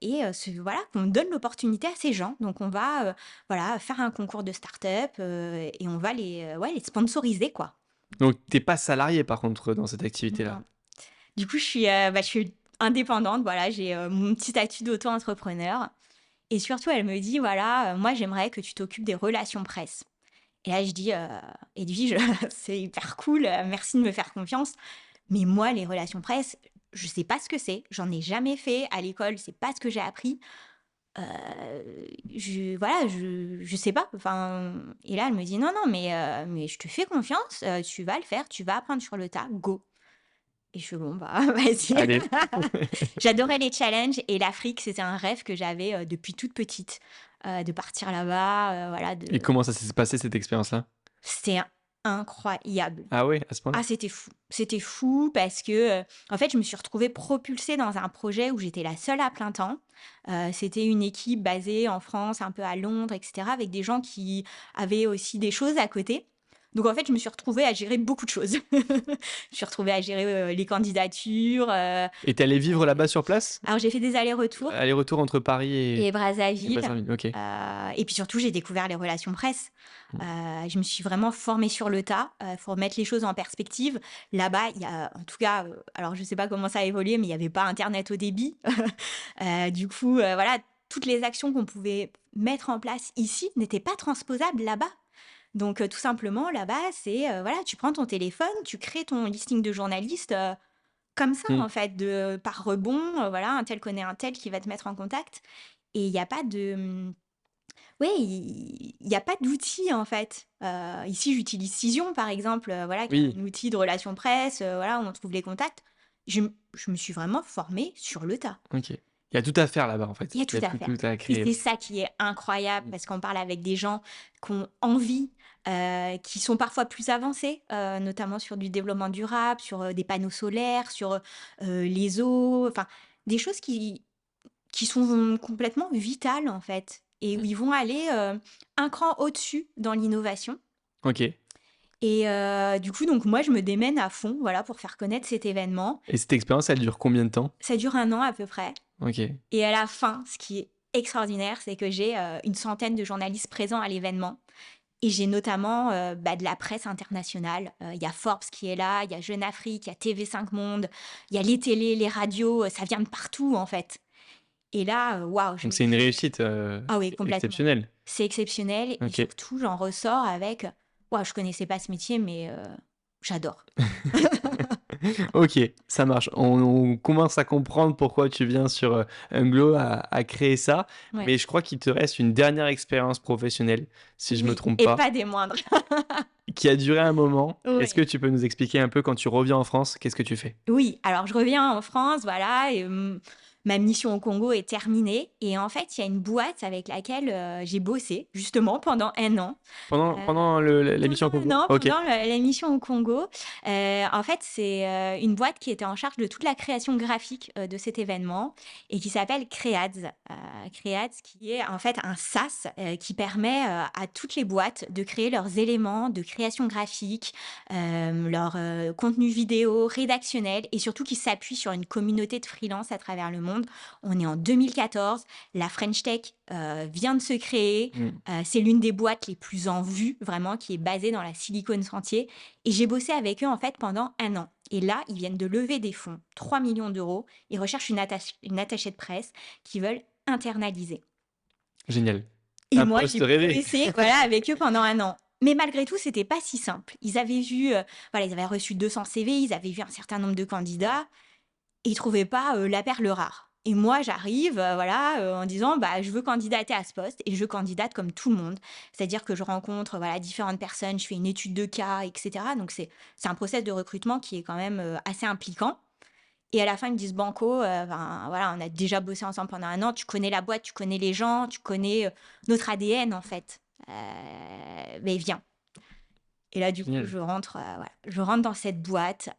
et voilà, qu'on donne l'opportunité à ces gens. Donc on va, voilà, faire un concours de start-up, et on va ouais, les sponsoriser, quoi». Donc tu es pas salarié par contre dans cette activité-là? Non. Du coup, je suis indépendante, voilà, j'ai, mon petit statut d'auto-entrepreneur et surtout elle me dit: «Voilà, moi j'aimerais que tu t'occupes des relations presse». Et là je dis: «Edwige, c'est hyper cool, merci de me faire confiance, mais moi les relations presse, je sais pas ce que c'est, j'en ai jamais fait à l'école, c'est pas ce que j'ai appris, je sais pas». Enfin et là elle me dit: «Non, non, mais je te fais confiance, tu vas le faire, tu vas apprendre sur le tas, go». Et je fais: «Bon, bah, vas-y». Allez. J'adorais les challenges et l'Afrique, c'était un rêve que j'avais, depuis toute petite, de partir là-bas, voilà, Et comment ça s'est passé cette expérience-là? c'était incroyable. Ah ouais, à ce point-là? Ah, c'était fou. C'était fou parce que, en fait, je me suis retrouvée propulsée dans un projet où j'étais la seule à plein temps. C'était une équipe basée en France, un peu à Londres et cetera, avec des gens qui avaient aussi des choses à côté. Donc en fait, je me suis retrouvée à gérer beaucoup de choses. Je me suis retrouvée à gérer, les candidatures, Et tu allé vivre là-bas sur place? alors j'ai fait des allers-retours Aller-retour entre Paris et et Brazzaville, Brazzaville, OK. et puis surtout, j'ai découvert les relations presse. Mmh. Je me suis vraiment formée sur le tas, pour mettre les choses en perspective. Là-bas, il y a en tout cas, alors je sais pas comment ça a évolué, mais il y avait pas internet au débit. Du coup, voilà, toutes les actions qu'on pouvait mettre en place ici n'étaient pas transposables là-bas. Donc, tout simplement là-bas, c'est, voilà, tu prends ton téléphone, tu crées ton listing de journalistes, comme ça Mmh. en fait, par rebond, voilà, un tel connaît un tel qui va te mettre en contact et il y a pas de, Oui, il y a pas d'outil, en fait. Ici, j'utilise Cision, par exemple, voilà, qui est Oui, un outil de relations presse, voilà, où on trouve les contacts. Je me suis vraiment formée sur le tas. OK. Il y a tout à faire là-bas, en Il fait. y a Il tout y a à tout faire à et créer. c'est ça qui est incroyable Mmh. parce qu'on parle avec des gens qui ont envie, qui sont parfois plus avancés, notamment sur du développement durable, sur, des panneaux solaires, sur, les eaux, enfin, des choses qui sont complètement vitales, en fait et où Mmh. ils vont aller, un cran au-dessus dans l'innovation OK. et du coup, donc moi, je me démène à fond, voilà, pour faire connaître cet événement. Et cette expérience, elle dure combien de temps? Ça dure 1 an à peu près. OK. Et à la fin, ce qui est extraordinaire, c'est que j'ai, une centaine de journalistes présents à l'événement et j'ai notamment, de la presse internationale. Il y a Forbes qui est là, il y a Jeune Afrique, il y a TV5 Monde, il y a les télés, les radios, ça vient de partout, en fait. Et là, waouh, je Donc me c'est une dis, réussite, ah oui, complètement. exceptionnelle. C'est exceptionnel et OK. surtout, j'en ressors avec, waouh, je connaissais pas ce métier, mais j'adore. OK, ça marche. On commence à comprendre pourquoi tu viens sur, Unglo à créer ça, Ouais. mais je crois qu'il te reste une dernière expérience professionnelle, si je me Oui trompe et pas, pas des moindres. qui a duré un moment. Est-ce que Oui. tu peux nous expliquer un peu quand tu reviens en France, qu'est-ce que tu fais? Oui, alors je reviens en France, voilà, et ma mission au Congo est terminée. Et en fait, il y a une boîte avec laquelle j'ai bossé justement pendant 1 an. Pendant le la Pendant mission au un Congo? an, OK, pendant la mission au Congo, en fait, c'est, une boîte qui était en charge de toute la création graphique, de cet événement et qui s'appelle Creads. Creads qui est en fait un SaaS, qui permet, à toutes les boîtes de créer leurs éléments de création graphique, leur, contenu vidéo, rédactionnel et surtout qui s'appuie sur une communauté de freelance à travers le monde. On est en 2014, la French Tech, vient de se créer, mmh, c'est l'une des boîtes les plus en vue, vraiment, qui est basée dans la Silicon Sentier. Et j'ai bossé avec eux, en fait, pendant 1 an. Et là, ils viennent de lever des fonds, 3 millions d'euros. Ils recherchent une attachée de presse qu'ils veulent internaliser. génial. Et Un moi, poste j'ai rêvé. bossé, voilà, avec eux pendant 1 an. Mais malgré tout, c'était pas si simple. Ils avaient vu, voilà, ils avaient reçu 200 CV, ils avaient vu un certain nombre de candidats. Et ils trouvaient pas, la perle rare. Et moi, j'arrive, voilà, en disant: «Bah, je veux candidater à ce poste» et je candidate comme tout le monde. C'est-à-dire que je rencontre, voilà, différentes personnes, je fais une étude de cas et cetera. Donc c'est un process de recrutement qui est quand même, assez impliquant et à la fin, ils me disent: «Banco, ben, voilà, on a déjà bossé ensemble pendant 1 an, tu connais la boîte, tu connais les gens, tu connais, notre ADN, en fait. Beh, viens». Et là, du coup, Génial. voilà, je rentre dans cette boîte,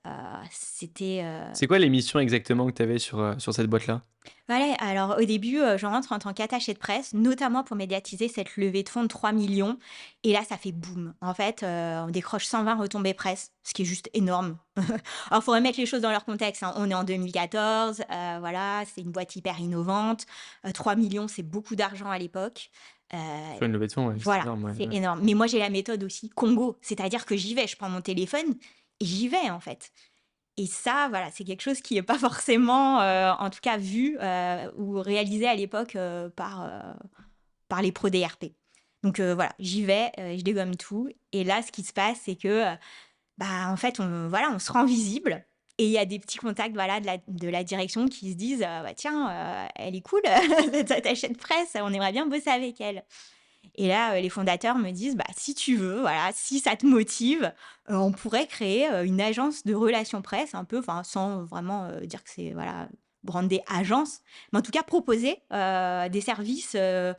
c'était, C'est quoi les missions exactement que tu avais sur cette boîte-là? ouais, alors au début, je rentre en tant qu'attachée de presse, notamment pour médiatiser cette levée de fonds de 3 millions. Et là, ça fait boum. En fait, on décroche 120 retombées presse, ce qui est juste énorme. Alors, il faudrait mettre les choses dans leur contexte, hein. On est en 2014, voilà, c'est une boîte hyper innovante. 3 000 000, c'est beaucoup d'argent à l'époque. Heu, Sur une levée de fonds, ouais, c'est voilà, énorme, ouais, c'est ouais. énorme. Mais moi, j'ai la méthode aussi Congo, c'est-à-dire que j'y vais, je prends mon téléphone et j'y vais, en fait. Et ça, voilà, c'est quelque chose qui est pas forcément, en tout cas vu, ou réalisé à l'époque, par les pros DRP. Donc voilà, j'y vais, je dégomme tout et là, ce qui se passe, c'est que, bah, en fait, on se rend visible et il y a des petits contacts, voilà, de la direction qui se disent: «Bah, tiens, elle est cool, cette attachée de presse, on aimerait bien bosser avec elle». Et là, les fondateurs me disent: «Bah, si tu veux, voilà, si ça te motive, on pourrait créer, une agence de relations presse un peu, enfin, sans vraiment, dire que c'est, voilà, brandé agence, mais en tout cas proposer, des services, de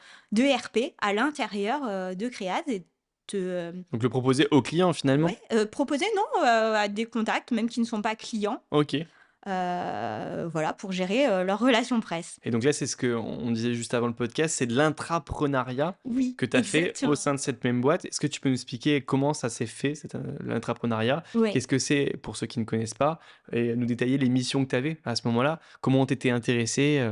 RP à l'intérieur, de Cread et te, Donc le proposer aux clients finalement? ouais, proposer non, à des contacts, même qui ne sont pas clients, OK. voilà, pour gérer, leurs relations presse». Et donc là, c'est ce qu'on disait juste avant le podcast, c'est de l'intrapreneuriat Oui, que tu as fait au exactement. sein de cette même boîte. Est-ce que tu peux nous expliquer comment ça s'est fait, l'intrapreneuriat? Ouais. Qu'est-ce que c'est pour ceux qui ne connaissent pas? Et nous détailler les missions que tu avais à ce moment-là? Comment tu étais intéressé,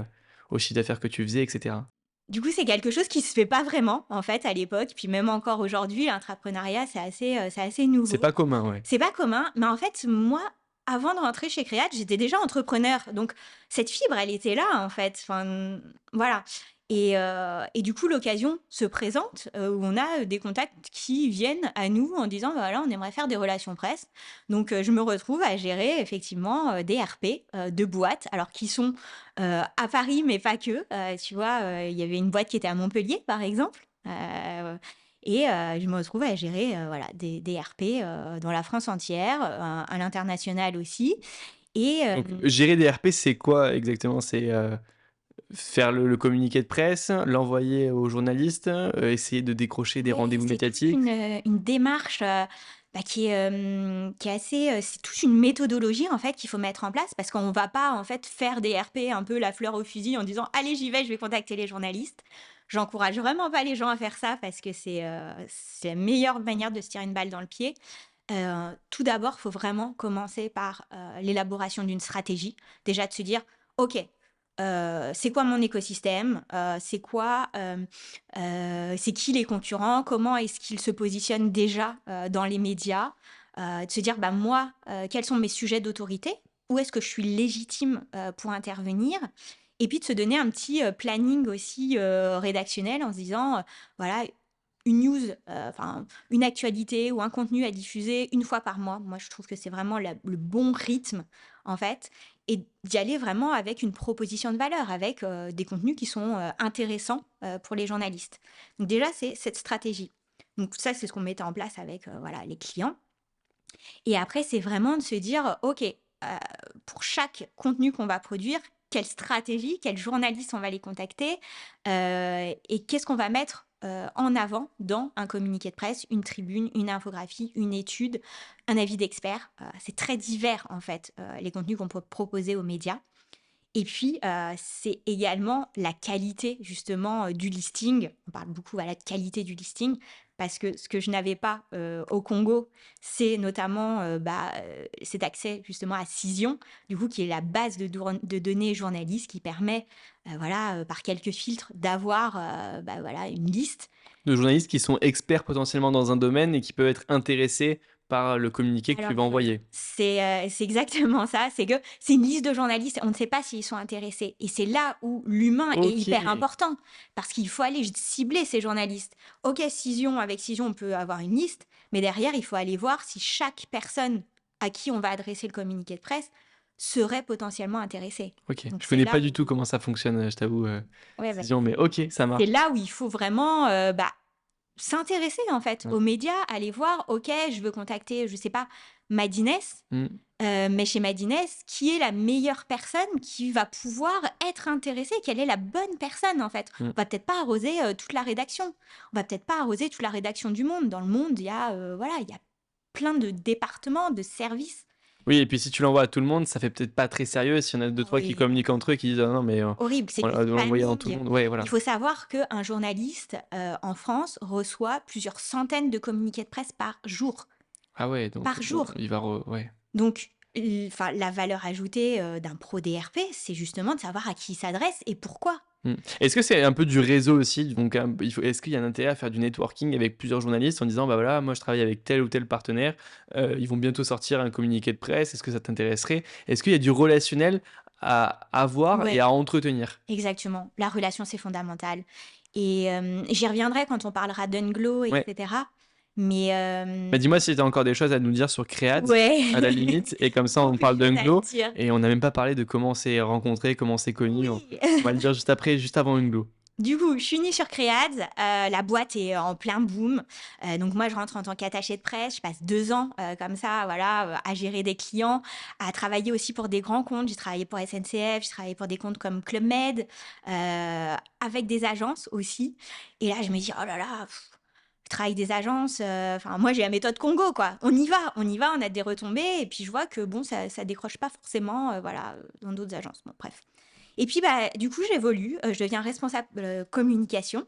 au chiffre d'affaires que tu faisais et cetera? Du coup, c'est quelque chose qui se fait pas vraiment, en fait, à l'époque, puis même encore aujourd'hui, l'entrepreneuriat, c'est assez C'est nouveau. pas commun, ouais. C'est pas commun, mais en fait, moi, avant de rentrer chez Créate, j'étais déjà entrepreneur, donc cette fibre, elle était là, en fait, enfin, voilà. Et du coup, l'occasion se présente, où on a, des contacts qui viennent à nous en disant: «Bah, voilà, on aimerait faire des relations presse». Donc je me retrouve à gérer effectivement, des RP, de boîtes, alors qui sont, à Paris, mais pas que. Tu vois, il y avait une boîte qui était à Montpellier, par exemple. Je me retrouve à gérer voilà, des RP dans la France entière, à l'international aussi. Et Donc, gérer des RP, c'est quoi exactement? C'est faire le communiqué de presse, l'envoyer aux journalistes, essayer de décrocher des ouais, rendez-vous c'est toute médiatiques. une démarche bah, qui est assez. C'est toute une méthodologie en fait qu'il faut mettre en place parce qu'on va pas en fait faire des RP un peu la fleur au fusil en disant allez j'y vais, je vais contacter les journalistes. J'encourage vraiment pas les gens à faire ça parce que c'est la meilleure manière de se tirer une balle dans le pied. Tout d'abord, il faut vraiment commencer par l'élaboration d'une stratégie. Déjà de se dire, OK, c'est quoi mon écosystème? C'est qui les concurrents? Comment est-ce qu'ils se positionnent déjà dans les médias? De se dire, bah, moi, quels sont mes sujets d'autorité? Où est-ce que je suis légitime pour intervenir? Et puis de se donner un petit planning aussi rédactionnel en se disant, voilà, une news, enfin une actualité ou un contenu à diffuser une fois par mois. Moi, je trouve que c'est vraiment le bon rythme, en fait, et d'y aller vraiment avec une proposition de valeur, avec des contenus qui sont intéressants pour les journalistes. Donc déjà, c'est cette stratégie. Donc ça, c'est ce qu'on mettait en place avec voilà, les clients. Et après, c'est vraiment de se dire, OK, pour chaque contenu qu'on va produire, quelle stratégie, quels journalistes on va les contacter et qu'est-ce qu'on va mettre en avant dans un communiqué de presse, une tribune, une infographie, une étude, un avis d'expert. C'est très divers, en fait, les contenus qu'on peut proposer aux médias. Et puis, c'est également la qualité justement, du listing. On parle beaucoup, voilà, de qualité du listing parce que ce que je n'avais pas, au Congo, c'est notamment, cet accès justement à Cision, du coup, qui est la base de données journalistes qui permet, voilà, par quelques filtres d'avoir, voilà, une liste. De journalistes qui sont experts potentiellement dans un domaine et qui peuvent être intéressés par le communiqué que tu Alors, vas envoyer. c'est exactement ça, c'est que c'est une liste de journalistes, on ne sait pas s'ils sont intéressés et c'est là où l'humain est hyper OK. important parce qu'il faut aller cibler ces journalistes. OK, avec Cision, on peut avoir une liste, mais derrière, il faut aller voir si chaque personne à qui on va adresser le communiqué de presse serait potentiellement intéressée. OK. Donc Je c'est connais pas là du tout où comment ça fonctionne, je t'avoue, ouais, bah, Cision, mais OK, ça c'est marche. là où il faut vraiment, s'intéresser en fait Ouais. aux médias, aller voir, OK, je veux contacter, je sais pas, Madines. Mmh. Mais chez Madines, qui est la meilleure personne qui va pouvoir être intéressée? Quelle est la bonne personne, en fait? Mmh. On va peut-être pas arroser, toute la rédaction. On va peut-être pas arroser toute la rédaction du Monde. Dans le Monde, il y a, voilà, il y a plein de départements, de services. Oui et puis si tu l'envoies à tout le monde, ça fait peut-être pas très sérieux s'il y en a deux trois qui Oui, communiquent entre eux, qui disent: «Ah non mais, horrible, c'est on du doit l'envoyer dans tout le spamming. monde». Ouais, Il voilà. faut savoir qu'un journaliste, en France reçoit plusieurs centaines de communiqués de presse par jour. Ah ouais, donc Par jour! il va ouais. Donc, enfin, la valeur ajoutée, d'un pro DRP, c'est justement de savoir à qui il s'adresse et pourquoi. Mmh. Est-ce que c'est un peu du réseau aussi? Donc, est-ce qu'il y a un intérêt à faire du networking avec plusieurs journalistes en disant: «Bah, voilà, moi je travaille avec tel ou tel partenaire, ils vont bientôt sortir un communiqué de presse, est-ce que ça t'intéresserait?» Est-ce qu'il y a du relationnel à avoir et Ouais, à entretenir? exactement. La relation, c'est fondamental et j'y reviendrai quand on parlera d'Unglo et Ouais. cetera. Mais Bah, dis-moi si tu as encore des choses à nous dire sur Creads, ouais, à la limite, et comme ça on beaucoup de parle choses à d'Unglo dire. et on n'a même pas parlé de comment on s'est rencontrés, comment on s'est connus. On Oui. va le dire juste après, juste avant Unglo. Du coup, je suis née sur Creads, la boîte est en plein boom, donc moi je rentre en tant qu'attachée de presse, je passe 2 ans, comme ça voilà, à gérer des clients, à travailler aussi pour des grands comptes. J'ai travaillé pour SNCF, j'ai travaillé pour des comptes comme Club Med, avec des agences aussi et là je me dis: «Oh là là, le travail des agences, enfin moi j'ai la méthode Congo quoi. On y va, on a des retombées» et puis je vois que bon ça décroche pas forcément, voilà, dans d'autres agences. Bon bref. Et puis, bah, du coup, j'évolue, je deviens responsable, communication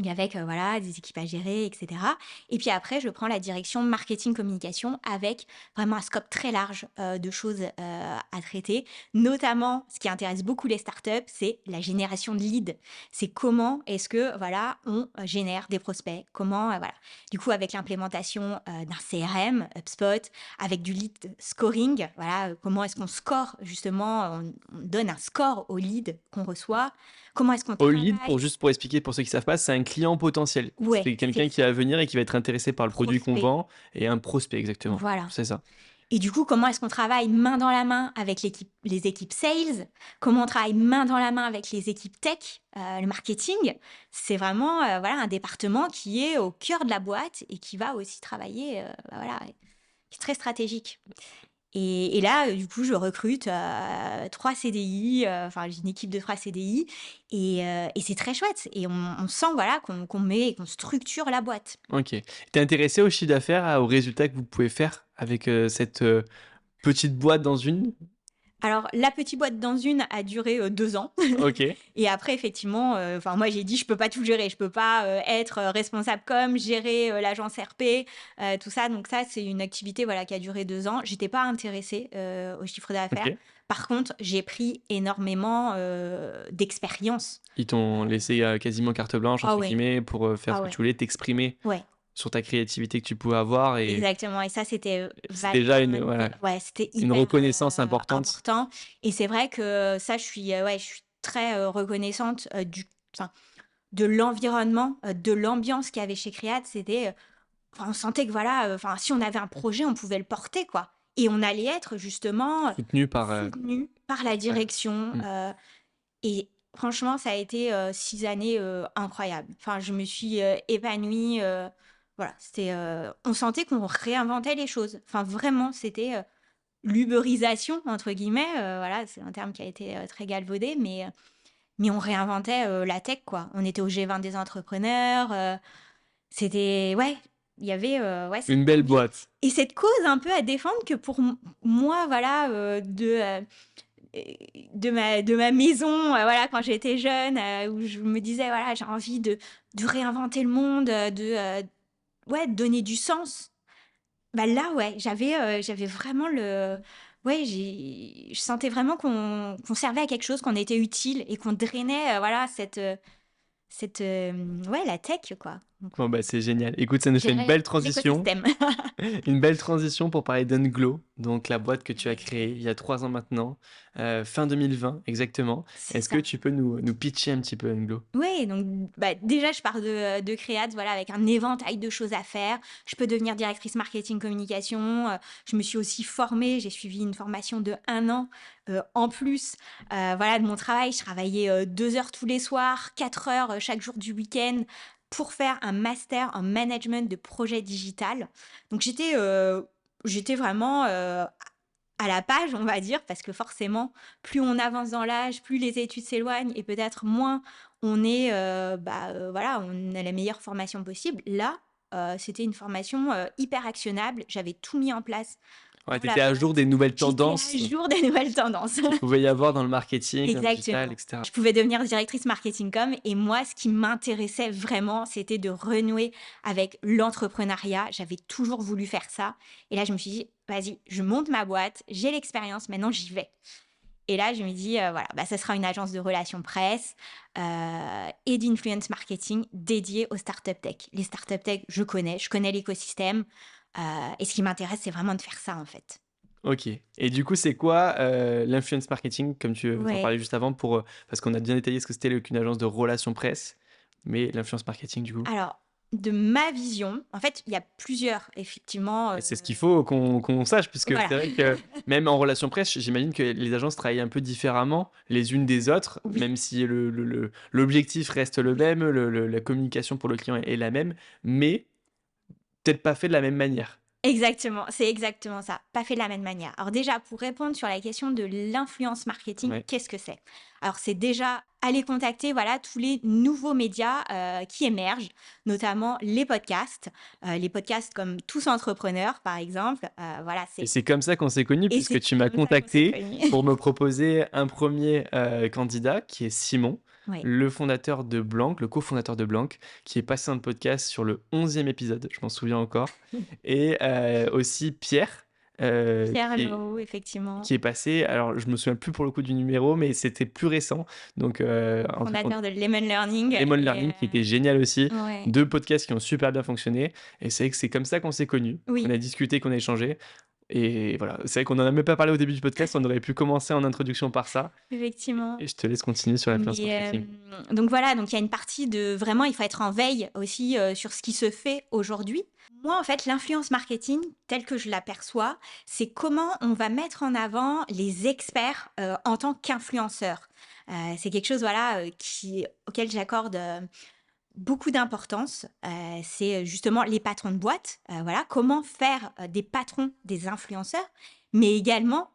et avec, voilà, des équipes à gérer et cetera et puis après, je prends la direction marketing communication avec vraiment un scope très large, de choses, à traiter. Notamment, ce qui intéresse beaucoup les startups, c'est la génération de leads. C'est comment est-ce que, voilà, on, génère des prospects? Comment, voilà. Du coup, avec l'implémentation, d'un CRM, HubSpot, avec du lead scoring, voilà, comment est-ce qu'on score justement, on donne un score aux leads qu'on reçoit? Comment est-ce qu'on Au lead, travaille? juste pour expliquer pour ceux qui savent pas, c'est un client potentiel. Ouais, C'est c'est quelqu'un qui ça, va venir et qui va être intéressé par le produit qu'on prospect. vend et un prospect exactement, Voilà. c'est ça. Et du coup, comment est-ce qu'on travaille main dans la main avec les équipes sales? Comment on travaille main dans la main avec les équipes tech, le marketing? C'est vraiment voilà, un département qui est au cœur de la boîte et qui va aussi travailler, voilà, qui est très stratégique. Et là, du coup, je recrute 3 CDI, enfin, j'ai une équipe de 3 CDI et c'est très chouette. Et on sent voilà, qu'on met et qu'on structure la boîte. Ok. T'es intéressé au chiffre d'affaires, aux résultats que vous pouvez faire avec cette petite boîte dans une? Alors, la petite boîte dans une a duré 2 ans. Ok. Et après, effectivement, enfin, moi, j'ai dit, je peux pas tout gérer. Je peux pas être responsable com, gérer l'agence RP, tout ça. Donc ça, c'est une activité voilà, qui a duré 2 ans. J'étais pas intéressée au chiffre d'affaires. Ok. Par contre, j'ai pris énormément d'expérience. Ils t'ont laissé quasiment carte blanche, Ah entre ouais, guillemets, pour faire ah ce que ouais, tu voulais, t'exprimer ouais. sur ta créativité que tu pouvais avoir. Et Exactement. Et ça, c'était c'est déjà vachement voilà, ouais, c'était une hyper reconnaissance importante. important. Et c'est vrai que ça, ouais, je suis très reconnaissante enfin, de l'environnement, de l'ambiance qu'il y avait chez Créate. C'était, enfin, on sentait que voilà, enfin, si on avait un projet, on pouvait le porter, quoi. Et on allait être justement Soutenu par... soutenu par la ouais. direction. Mm. Et franchement, ça a été 6 années incroyables. Enfin, je me suis épanouie. Voilà, c'était, on sentait qu'on réinventait les choses. Enfin, vraiment, c'était l'uberisation, entre guillemets. Voilà, c'est un terme qui a été très galvaudé, mais on réinventait la tech, quoi. On était au G20 des entrepreneurs. C'était, ouais, il y avait ouais, cette Une belle ambiance boîte. et cette cause un peu à défendre que pour moi, voilà, de ma maison, voilà, quand j'étais jeune, où je me disais, voilà, j'ai envie de réinventer le monde, ouais, de donner du sens. Bah là, ouais, j'avais vraiment ouais, je sentais vraiment qu'on servait à quelque chose, qu'on était utile et qu'on drainait, voilà, ouais, la tech, quoi. Donc, Bon, bah, c'est génial. Écoute, ça nous fait une gérer belle transition. l'écosystème. Une belle transition pour parler d'Unglow, donc la boîte que tu as créée il y a 3 ans maintenant, fin 2020 exactement. C'est Est-ce que ça. tu peux nous pitcher un petit peu Unglow? Oui, donc bah, déjà, je pars de Créate, voilà, avec un éventail de choses à faire. Je peux devenir directrice marketing communication. Je me suis aussi formée, j'ai suivi une formation de 1 an en plus voilà, de mon travail. Je travaillais 2 heures tous les soirs, 4 heures chaque jour du week-end pour faire un master en management de projet digital. Donc j'étais vraiment à la page, on va dire, parce que forcément, plus on avance dans l'âge, plus les études s'éloignent et peut-être moins on est, voilà, on a la meilleure formation possible. Là, c'était une formation hyper actionnable. J'avais tout mis en place Ouais, pour tu la étais à jour boîte. des nouvelles J'étais tendances à jour des nouvelles tendances. qu'il pouvait y avoir dans le marketing, dans le digital, Exactement. etc. Je pouvais devenir directrice marketing com et moi, ce qui m'intéressait vraiment, c'était de renouer avec l'entrepreneuriat. J'avais toujours voulu faire ça. Et là, je me suis dit, vas-y, je monte ma boîte, j'ai l'expérience, maintenant j'y vais. Et là, je me dis, voilà, bah, ça sera une agence de relations presse et d'influence marketing dédiée aux startup tech. Les startup tech, je connais l'écosystème. Et ce qui m'intéresse, c'est vraiment de faire ça, en fait. Ok. Et du coup, c'est quoi l'influence marketing, comme tu en Ouais. parlais juste avant, parce qu'on a bien détaillé ce que c'était qu'une agence de relations presse, mais l'influence marketing, du coup. Alors, de ma vision, en fait, il y a plusieurs, effectivement. Et c'est ce qu'il faut qu'on sache, puisque c'est Voilà. vrai que même en relation presse, j'imagine que les agences travaillent un peu différemment les unes des autres, Oui. même si l'objectif reste le même, la communication pour le client est la même, mais peut-être pas fait de la même manière. Exactement, c'est exactement ça. Pas fait de la même manière. Alors déjà, pour répondre sur la question de l'influence marketing, Ouais. qu'est-ce que c'est? Alors c'est déjà aller contacter voilà tous les nouveaux médias qui émergent, notamment les podcasts comme Tous Entrepreneurs par exemple. Voilà, Et c'est c'est comme ça qu'on s'est connus, et puisque c'est tu m'as comme ça qu'on s'est contacté connus. pour me proposer un premier candidat, qui est Simon, Oui. le fondateur de Blanc, le cofondateur de Blanc, qui est passé dans le podcast sur le 11e épisode, je m'en souviens encore, et aussi Pierre, Pierre Leroux, effectivement, qui est passé, alors je me souviens plus pour le coup du numéro, mais c'était plus récent, donc en tout cas, fondateur de Lemon Learning. Lemon Et, Learning qui était génial aussi, ouais. 2 podcasts qui ont super bien fonctionné, et c'est vrai que c'est comme ça qu'on s'est connus, qu'on Oui. a discuté, qu'on a échangé. Et voilà, c'est vrai qu'on en a même pas parlé au début du podcast, on aurait pu commencer en introduction par ça Effectivement. et je te laisse continuer sur l'influence Mais marketing. donc voilà, donc il y a une partie de vraiment, il faut être en veille aussi, sur ce qui se fait aujourd'hui. Moi, en fait, l'influence marketing, telle que je l'aperçois, c'est comment on va mettre en avant les experts, en tant qu'influenceurs. C'est quelque chose, voilà, auquel j'accorde, beaucoup d'importance. C'est justement les patrons de boîte, voilà, comment faire, des patrons des influenceurs, mais également,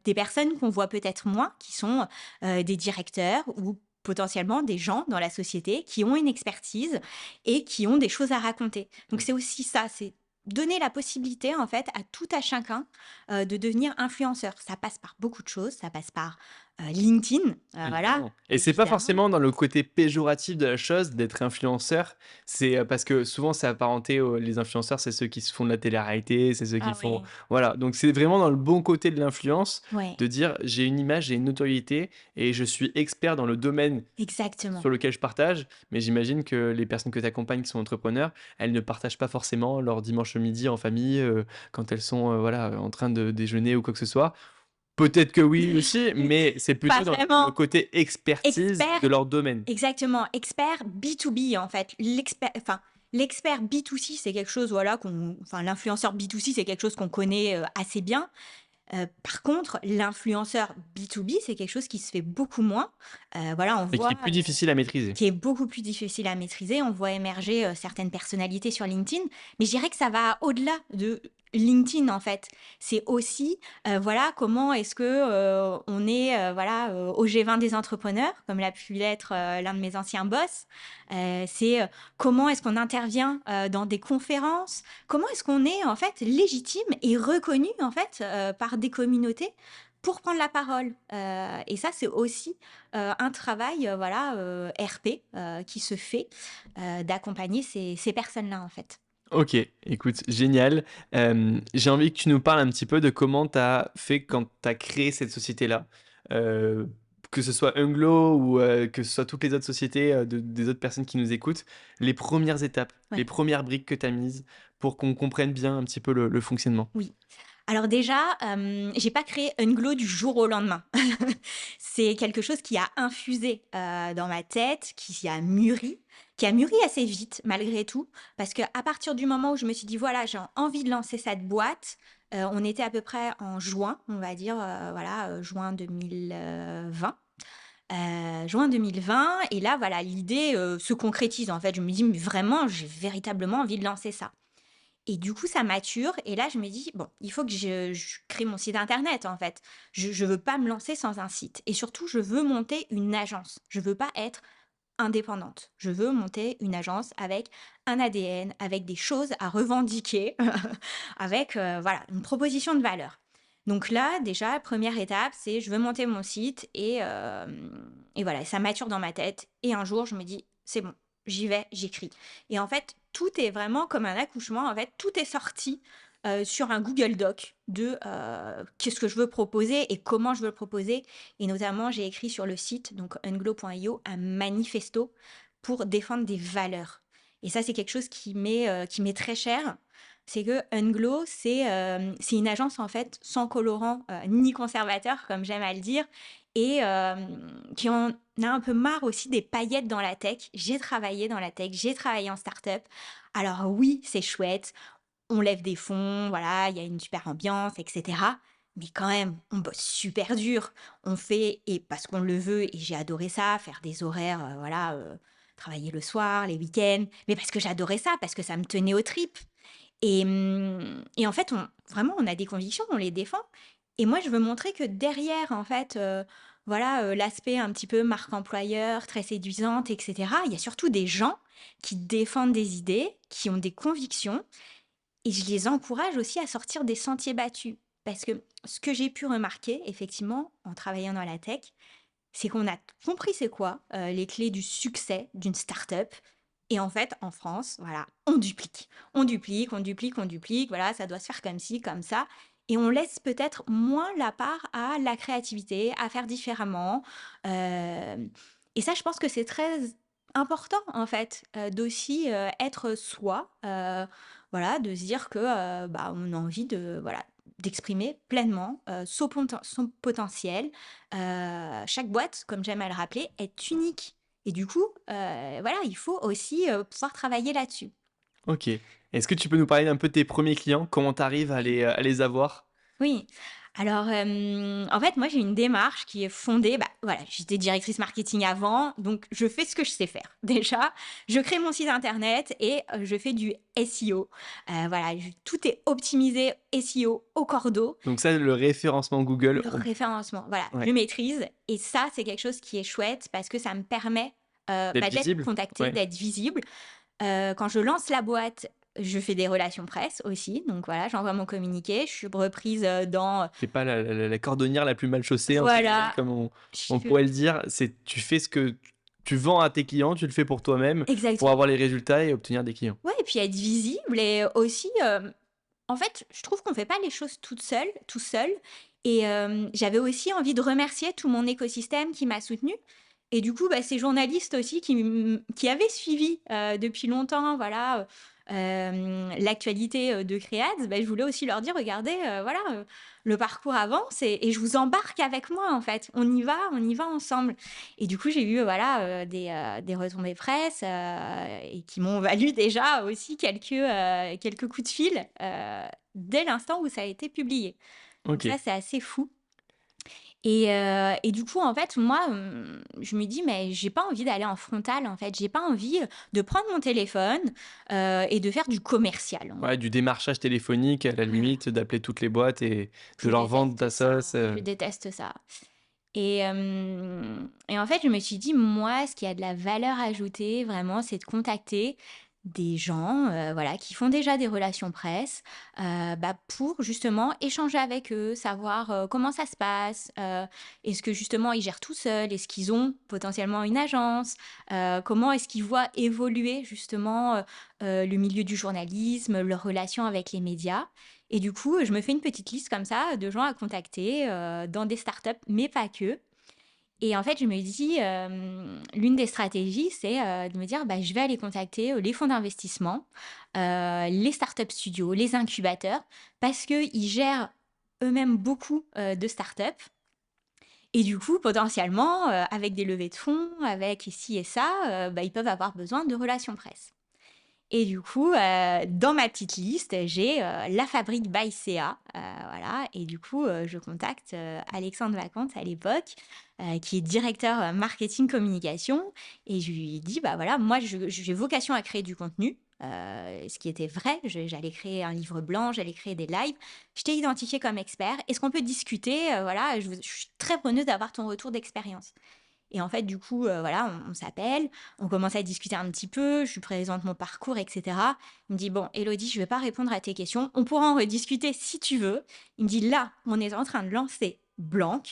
des personnes qu'on voit peut-être moins, qui sont, des directeurs ou potentiellement des gens dans la société qui ont une expertise et qui ont des choses à raconter. Donc Mmh. c'est aussi ça, c'est donner la possibilité en fait à tout à chacun, de devenir influenceur. Ça passe par beaucoup de choses, ça passe par, LinkedIn, voilà, Évidemment et c'est pas évidemment. forcément dans le côté péjoratif de la chose d'être influenceur. C'est, parce que souvent c'est apparenté aux les influenceurs, c'est ceux qui se font de la télé-réalité, c'est ceux qui Ah font oui, voilà, donc c'est vraiment dans le bon côté de l'influence, ouais. de dire: «J'ai une image, j'ai une notoriété et je suis expert dans le domaine Exactement. sur lequel je partage». Mais j'imagine que les personnes que tu accompagnes qui sont entrepreneurs, elles ne partagent pas forcément leur dimanche midi en famille, quand elles sont, voilà, en train de déjeuner ou quoi que ce soit. Peut-être que oui aussi, mais c'est Pas plutôt dans le vraiment. côté expertise Expert de leur domaine. exactement, expert B2B en fait. L'expert B2C, c'est quelque chose, voilà, l'influenceur B2C, c'est quelque chose qu'on connaît, assez bien. Par contre, l'influenceur B2B, c'est quelque chose qui se fait beaucoup moins. Voilà, on Et qui voit, est plus difficile à maîtriser. qui est beaucoup plus difficile à maîtriser. On voit émerger, certaines personnalités sur LinkedIn, mais je dirais que ça va au-delà de LinkedIn, en fait. C'est aussi, voilà, comment est-ce que, on est, voilà, au G20 des entrepreneurs, comme l'a pu l'être, l'un de mes anciens boss. C'est, comment est-ce qu'on intervient, dans des conférences? Comment est-ce qu'on est, en fait, légitime et reconnu, en fait, par des communautés pour prendre la parole? Et ça, c'est aussi, un travail, voilà, RP, qui se fait, d'accompagner ces personnes-là, en fait. OK, écoute, génial. J'ai envie que tu nous parles un petit peu de comment tu as fait quand tu as créé cette société-là. Heu, que ce soit Unglo ou, que ce soit toutes les autres sociétés, des autres personnes qui nous écoutent. Les premières étapes, les Ouais, premières briques que tu as mises pour qu'on comprenne bien un petit peu le fonctionnement. oui. Alors déjà, j'ai pas créé Unglo du jour au lendemain. C'est quelque chose qui a infusé, dans ma tête, qui a mûri assez vite malgré tout. Parce qu'à partir du moment où je me suis dit: «Voilà, j'ai envie de lancer cette boîte», on était à peu près en juin, on va dire, voilà, juin 2020. Juin 2020 et là, voilà, l'idée, se concrétise, en fait. Je me dis: «Mais vraiment, j'ai véritablement envie de lancer ça». Et du coup, ça mature et là, je me dis: «Bon, il faut que je crée mon site internet, en fait. Je veux pas me lancer sans un site et surtout, je veux monter une agence. Je veux pas être indépendante. Je veux monter une agence avec un ADN, avec des choses à revendiquer, avec, voilà, une proposition de valeur». Donc là, déjà, première étape, c'est je veux monter mon site et voilà, ça mature dans ma tête et un jour, je me dis: «C'est bon, j'y vais, j'écris». Et en fait, tout est vraiment comme un accouchement, en fait, tout est sorti, sur un Google Doc de, qu'est-ce que je veux proposer et comment je veux le proposer et notamment, j'ai écrit sur le site, donc unglo.io, un manifesto pour défendre des valeurs. Et ça, c'est quelque chose qui m'est très cher. C'est que Unglo, c'est une agence en fait sans colorant ni conservateur, comme j'aime à le dire, et qui en a un peu marre aussi des paillettes dans la tech. J'ai travaillé dans la tech, j'ai travaillé en start-up. Alors oui, c'est chouette, on lève des fonds, voilà, il y a une super ambiance, etc. Mais quand même, on bosse super dur. On fait, et parce qu'on le veut, et j'ai adoré ça, faire des horaires, voilà, travailler le soir, les week-ends, mais parce que j'adorais ça, parce que ça me tenait aux tripes. Et en fait, vraiment, on a des convictions, on les défend. Et moi, je veux montrer que derrière, en fait, voilà, l'aspect un petit peu marque employeur, très séduisante, etc., il y a surtout des gens qui défendent des idées, qui ont des convictions et je les encourage aussi à sortir des sentiers battus. Parce que ce que j'ai pu remarquer, effectivement, en travaillant dans la tech, c'est qu'on a compris c'est quoi les clés du succès d'une start-up. Et en fait, en France, voilà, on duplique. On duplique, on duplique, on duplique. Voilà, ça doit se faire comme ci, comme ça. Et on laisse peut-être moins la part à la créativité, à faire différemment. Euh, et ça, je pense que c'est très important, en fait, d'aussi être soi. Voilà, de se dire que bah, on a envie de, voilà, d'exprimer pleinement son potentiel. Chaque boîte, comme j'aime à le rappeler, est unique. Et du coup, voilà, il faut aussi pouvoir travailler là-dessus. OK. Est-ce que tu peux nous parler un peu de tes premiers clients? Comment tu arrives à les avoir? Oui. Alors, en fait, moi, j'ai une démarche qui est fondée, bah, voilà, j'étais directrice marketing avant, donc je fais ce que je sais faire. Déjà, je crée mon site internet et je fais du SEO. Voilà, tout est optimisé SEO au cordeau. Donc ça, le référencement Google, Le référencement, voilà, je ouais, maîtrise et ça, c'est quelque chose qui est chouette parce que ça me permet, d'être d'être visible? contactée, Ouais. d'être visible. Quand je lance la boîte, je fais des relations presse aussi, donc voilà, j'envoie mon communiqué, je suis reprise, dans Tu pas la cordonnière la plus mal chaussée, entre guillemets, voilà, comme on je pourrait le dire. C'est tu fais ce que tu vends à tes clients, tu le fais pour toi-même, pour exactement. avoir les résultats et obtenir des clients. Ouais et puis être visible et aussi, en fait, je trouve qu'on fait pas les choses tout seul et j'avais aussi envie de remercier tout mon écosystème qui m'a soutenue et du coup, bah, ces journalistes aussi qui avaient suivi, depuis longtemps, voilà, l'actualité, de Creads, bah, je voulais aussi leur dire: «Regardez, voilà, le parcours avance et je vous embarque avec moi, en fait. On y va ensemble» et du coup, j'ai eu, voilà, des retombées presse, et qui m'ont valu déjà aussi quelques coups de fil, dès l'instant où ça a été publié. Donc ça, OK. c'est assez fou et du coup, en fait, moi, je me dis: «Mais j'ai pas envie d'aller en frontal, en fait. J'ai pas envie, de prendre mon téléphone, et de faire du commercial, en Ouais, gros». du démarchage téléphonique, à la Voilà, limite, d'appeler toutes les boîtes et de je leur vendre déteste ta ça, sauce, je déteste ça. Et en fait, je me suis dit: «Moi, ce qui a de la valeur ajoutée, vraiment, c'est de contacter des gens, voilà, qui font déjà des relations presse, bah, pour justement échanger avec eux, savoir, comment ça se passe, est-ce que justement ils gèrent tout seuls? Est-ce qu'ils ont potentiellement une agence? Comment est-ce qu'ils voient évoluer justement, le milieu du journalisme, leurs relations avec les médias?» Et du coup, je me fais une petite liste comme ça de gens à contacter, dans des startups, mais pas que. Et en fait, je me dis, l'une des stratégies, c'est, de me dire: «Bah, je vais aller contacter, les fonds d'investissement, les startup studios, les incubateurs», parce qu'ils gèrent eux-mêmes beaucoup, de startups et du coup, potentiellement, avec des levées de fonds, avec ci et ça, bah, ils peuvent avoir besoin de relations presse. Et du coup, dans ma petite liste, j'ai, La Fabrique by CA, voilà et du coup, je contacte, Alexandre Vacantes à l'époque, qui est directeur, marketing communication et je lui dis: «Bah, voilà, moi j'ai vocation à créer du contenu», ce qui était vrai. J'allais créer un livre blanc, j'allais créer des lives. Je t'ai identifié comme expert. Est-ce qu'on peut discuter? Voilà, je suis très preneuse d'avoir ton retour d'expérience. Et en fait, du coup, voilà, on s'appelle, on commence à discuter un petit peu, je lui présente mon parcours, et cetera. Il me dit: «Bon, Élodie, je vais pas répondre à tes questions, on pourra en rediscuter si tu veux». Il me dit: «Là, on est en train de lancer Blanc,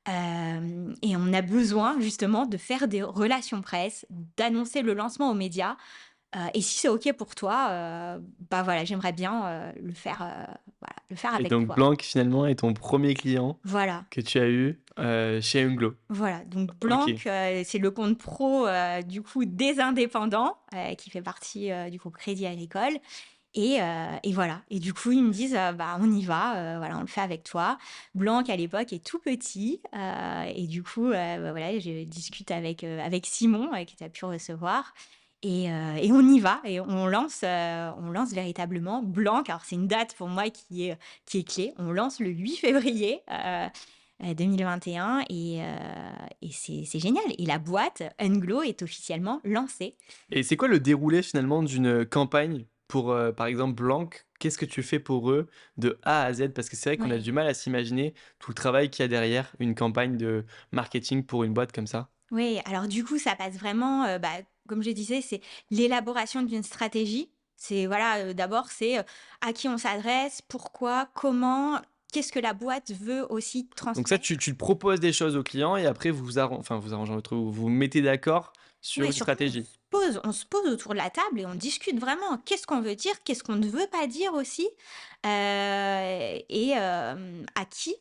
et on a besoin justement de faire des relations presse, d'annoncer le lancement aux médias, et si c'est OK pour toi, bah, voilà, j'aimerais bien, voilà, le faire et avec donc toi». Blanc, finalement, est ton premier client Voilà. que tu as eu, chez Unglo. Voilà, donc Blanc, OK. c'est le compte pro, du coup des indépendants, qui fait partie, du groupe Crédit Agricole et voilà et du coup ils me disent: «Bah, on y va, voilà, on le fait avec toi». Blanc à l'époque est tout petit, et du coup, bah, voilà, je discute avec Simon, qui tu as pu recevoir et on y va et on lance véritablement Blanc. Alors c'est une date pour moi qui est clé. On lance le 8 février, 2021 et c'est génial et la boîte Unglo est officiellement lancée. Et c'est quoi le déroulé, finalement, d'une campagne pour, par exemple, Blanc? Qu'est-ce que tu fais pour eux de A à Z? Parce que c'est vrai qu'on a Ouais. du mal à s'imaginer tout le travail qu'il y a derrière une campagne de marketing pour une boîte comme ça. Oui, alors du coup, ça passe vraiment, bah, comme je disais, c'est l'élaboration d'une stratégie. C'est voilà, d'abord, c'est, à qui on s'adresse, pourquoi, comment, qu'est-ce que la boîte veut aussi Donc ça, transmettre. tu proposes des choses aux clients et après vous arrangez entre vous, vous vous mettez d'accord sur Ouais, une surtout, stratégie. on se pose autour de la table et on discute vraiment. Qu'est-ce qu'on veut dire? Qu'est-ce qu'on ne veut pas dire aussi? À qui?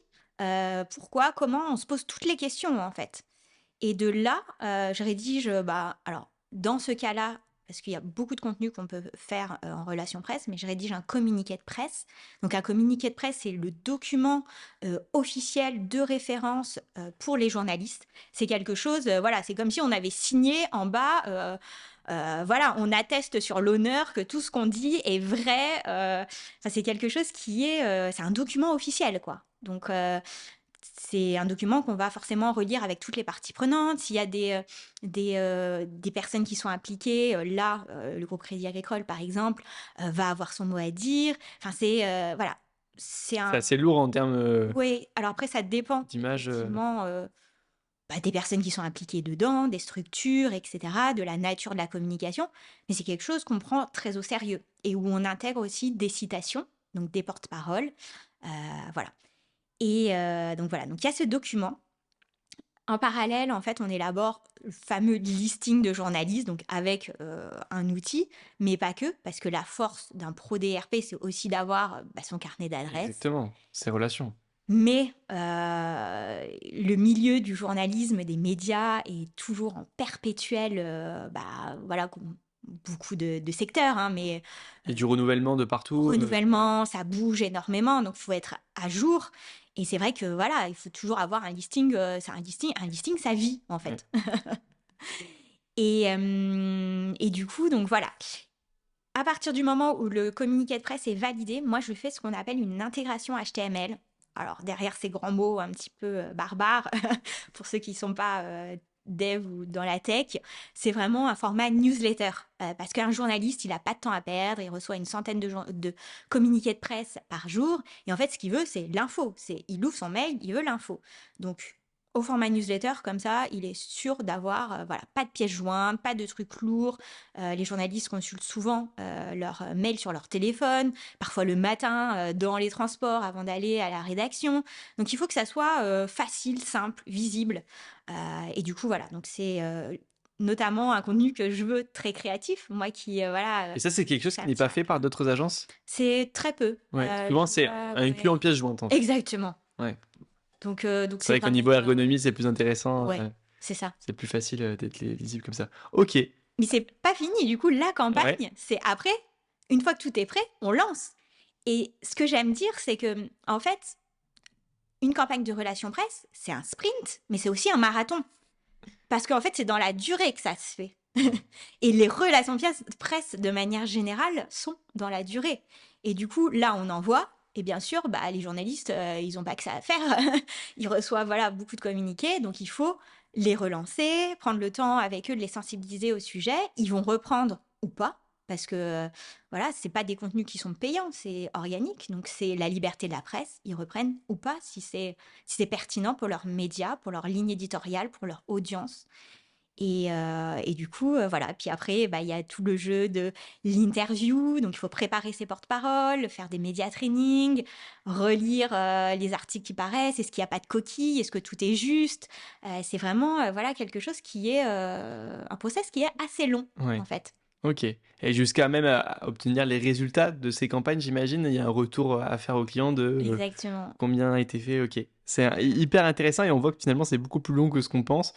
Pourquoi? Comment? On se pose toutes les questions, en fait. Et de là, je rédige, bah, alors dans ce cas-là, parce qu'il y a beaucoup de contenu qu'on peut faire en relation presse, mais je rédige un communiqué de presse. Donc un communiqué de presse, c'est le document officiel de référence pour les journalistes. C'est quelque chose, voilà, c'est comme si on avait signé en bas. Voilà, on atteste sur l'honneur que tout ce qu'on dit est vrai. C'est quelque chose qui est, c'est un document officiel, quoi. Donc c'est un document qu'on va forcément relire avec toutes les parties prenantes. S'il y a des personnes qui sont impliquées, le groupe Crédit Agricole, par exemple, va avoir son mot à dire. Enfin, voilà, c'est C'est assez lourd en termes Oui, alors après, ça dépend d'image. effectivement des personnes qui sont impliquées dedans, des structures, etc., de la nature de la communication. Mais c'est quelque chose qu'on prend très au sérieux et où on intègre aussi des citations, donc des porte-paroles. Voilà. Et donc voilà, donc il y a ce document. En parallèle, en fait, on élabore le fameux listing de journalistes, donc avec un outil, mais pas que, parce que la force d'un pro DRP, c'est aussi d'avoir son carnet d'adresses. Exactement, ces relations. Mais le milieu du journalisme, des médias est toujours en perpétuel, voilà, comme beaucoup de secteurs, hein, mais Et du renouvellement de partout. renouvellement, ça bouge énormément, donc il faut être à jour. Et c'est vrai que voilà, il faut toujours avoir un listing, c'est un listing, ça vit en fait. Et du coup, donc voilà. À partir du moment où le communiqué de presse est validé, moi je fais ce qu'on appelle une intégration HTML. Alors derrière ces grands mots un petit peu barbares, pour ceux qui ne sont pas dev ou dans la tech, c'est vraiment un format newsletter. Parce qu'un journaliste, il n'a pas de temps à perdre, il reçoit une centaine de communiqués de presse par jour. Et en fait, ce qu'il veut, c'est l'info. Il ouvre son mail, il veut l'info. Donc, au format newsletter, comme ça, il est sûr d'avoir voilà, pas de pièces jointes, pas de trucs lourds. Les journalistes consultent souvent leurs mails sur leur téléphone, parfois le matin dans les transports avant d'aller à la rédaction. Donc il faut que ça soit facile, simple, visible. Et du coup, voilà, donc c'est notamment un contenu que je veux très créatif. Moi qui, voilà, Et ça, c'est quelque chose fais qui un n'est petit pas fait par d'autres agences? c'est très peu. Ouais. Souvent, Je c'est vois, inclus ouais. en pièce jointe, en fait. Exactement. Ouais. Donc C'est c'est vrai qu'au pareil. niveau ergonomie, c'est plus intéressant. Ouais, c'est ça. C'est plus facile d'être lisible comme ça. Ok. Mais c'est pas fini. Du coup, la Ouais. campagne, c'est après, une fois que tout est prêt, on lance. Et ce que j'aime dire, c'est que, en fait, une campagne de relations presse, c'est un sprint, mais c'est aussi un marathon. Parce qu'en fait, c'est dans la durée que ça se fait. Et les relations presse, de manière générale, sont dans la durée. Et du coup, là, on envoie. Et bien sûr, les journalistes, ils n'ont pas que ça à faire. Ils reçoivent voilà, beaucoup de communiqués. Donc, il faut les relancer, prendre le temps avec eux de les sensibiliser au sujet. Ils vont reprendre ou pas. Parce que voilà, c'est pas des contenus qui sont payants, c'est organique. Donc, c'est la liberté de la presse. Ils reprennent ou pas si c'est pertinent pour leurs médias, pour leur ligne éditoriale, pour leur audience. Et du coup, voilà. Puis après, il y a tout le jeu de l'interview. Donc, il faut préparer ses porte-paroles, faire des média trainings, relire les articles qui paraissent. Est-ce qu'il n'y a pas de coquilles? Est-ce que tout est juste? C'est vraiment voilà, quelque chose qui est un process qui est assez long, Ouais. en fait. Ok. Et jusqu'à même à obtenir les résultats de ces campagnes, j'imagine, il y a un retour à faire au client de Exactement. combien a été fait. Ok. C'est hyper intéressant et on voit que finalement c'est beaucoup plus long que ce qu'on pense.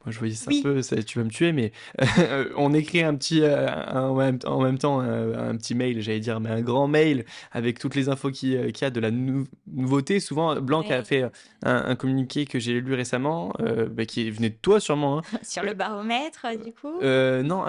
Moi, je voyais ça un Oui, peu, tu vas me tuer, mais on écrit un petit, en même temps, un petit mail, j'allais dire, mais un grand mail avec toutes les infos qu'il y a de la nouveauté. Souvent, Blanc a ouais. fait un communiqué que j'ai lu récemment, qui venait de toi sûrement, hein. Sur le baromètre, du coup. Non,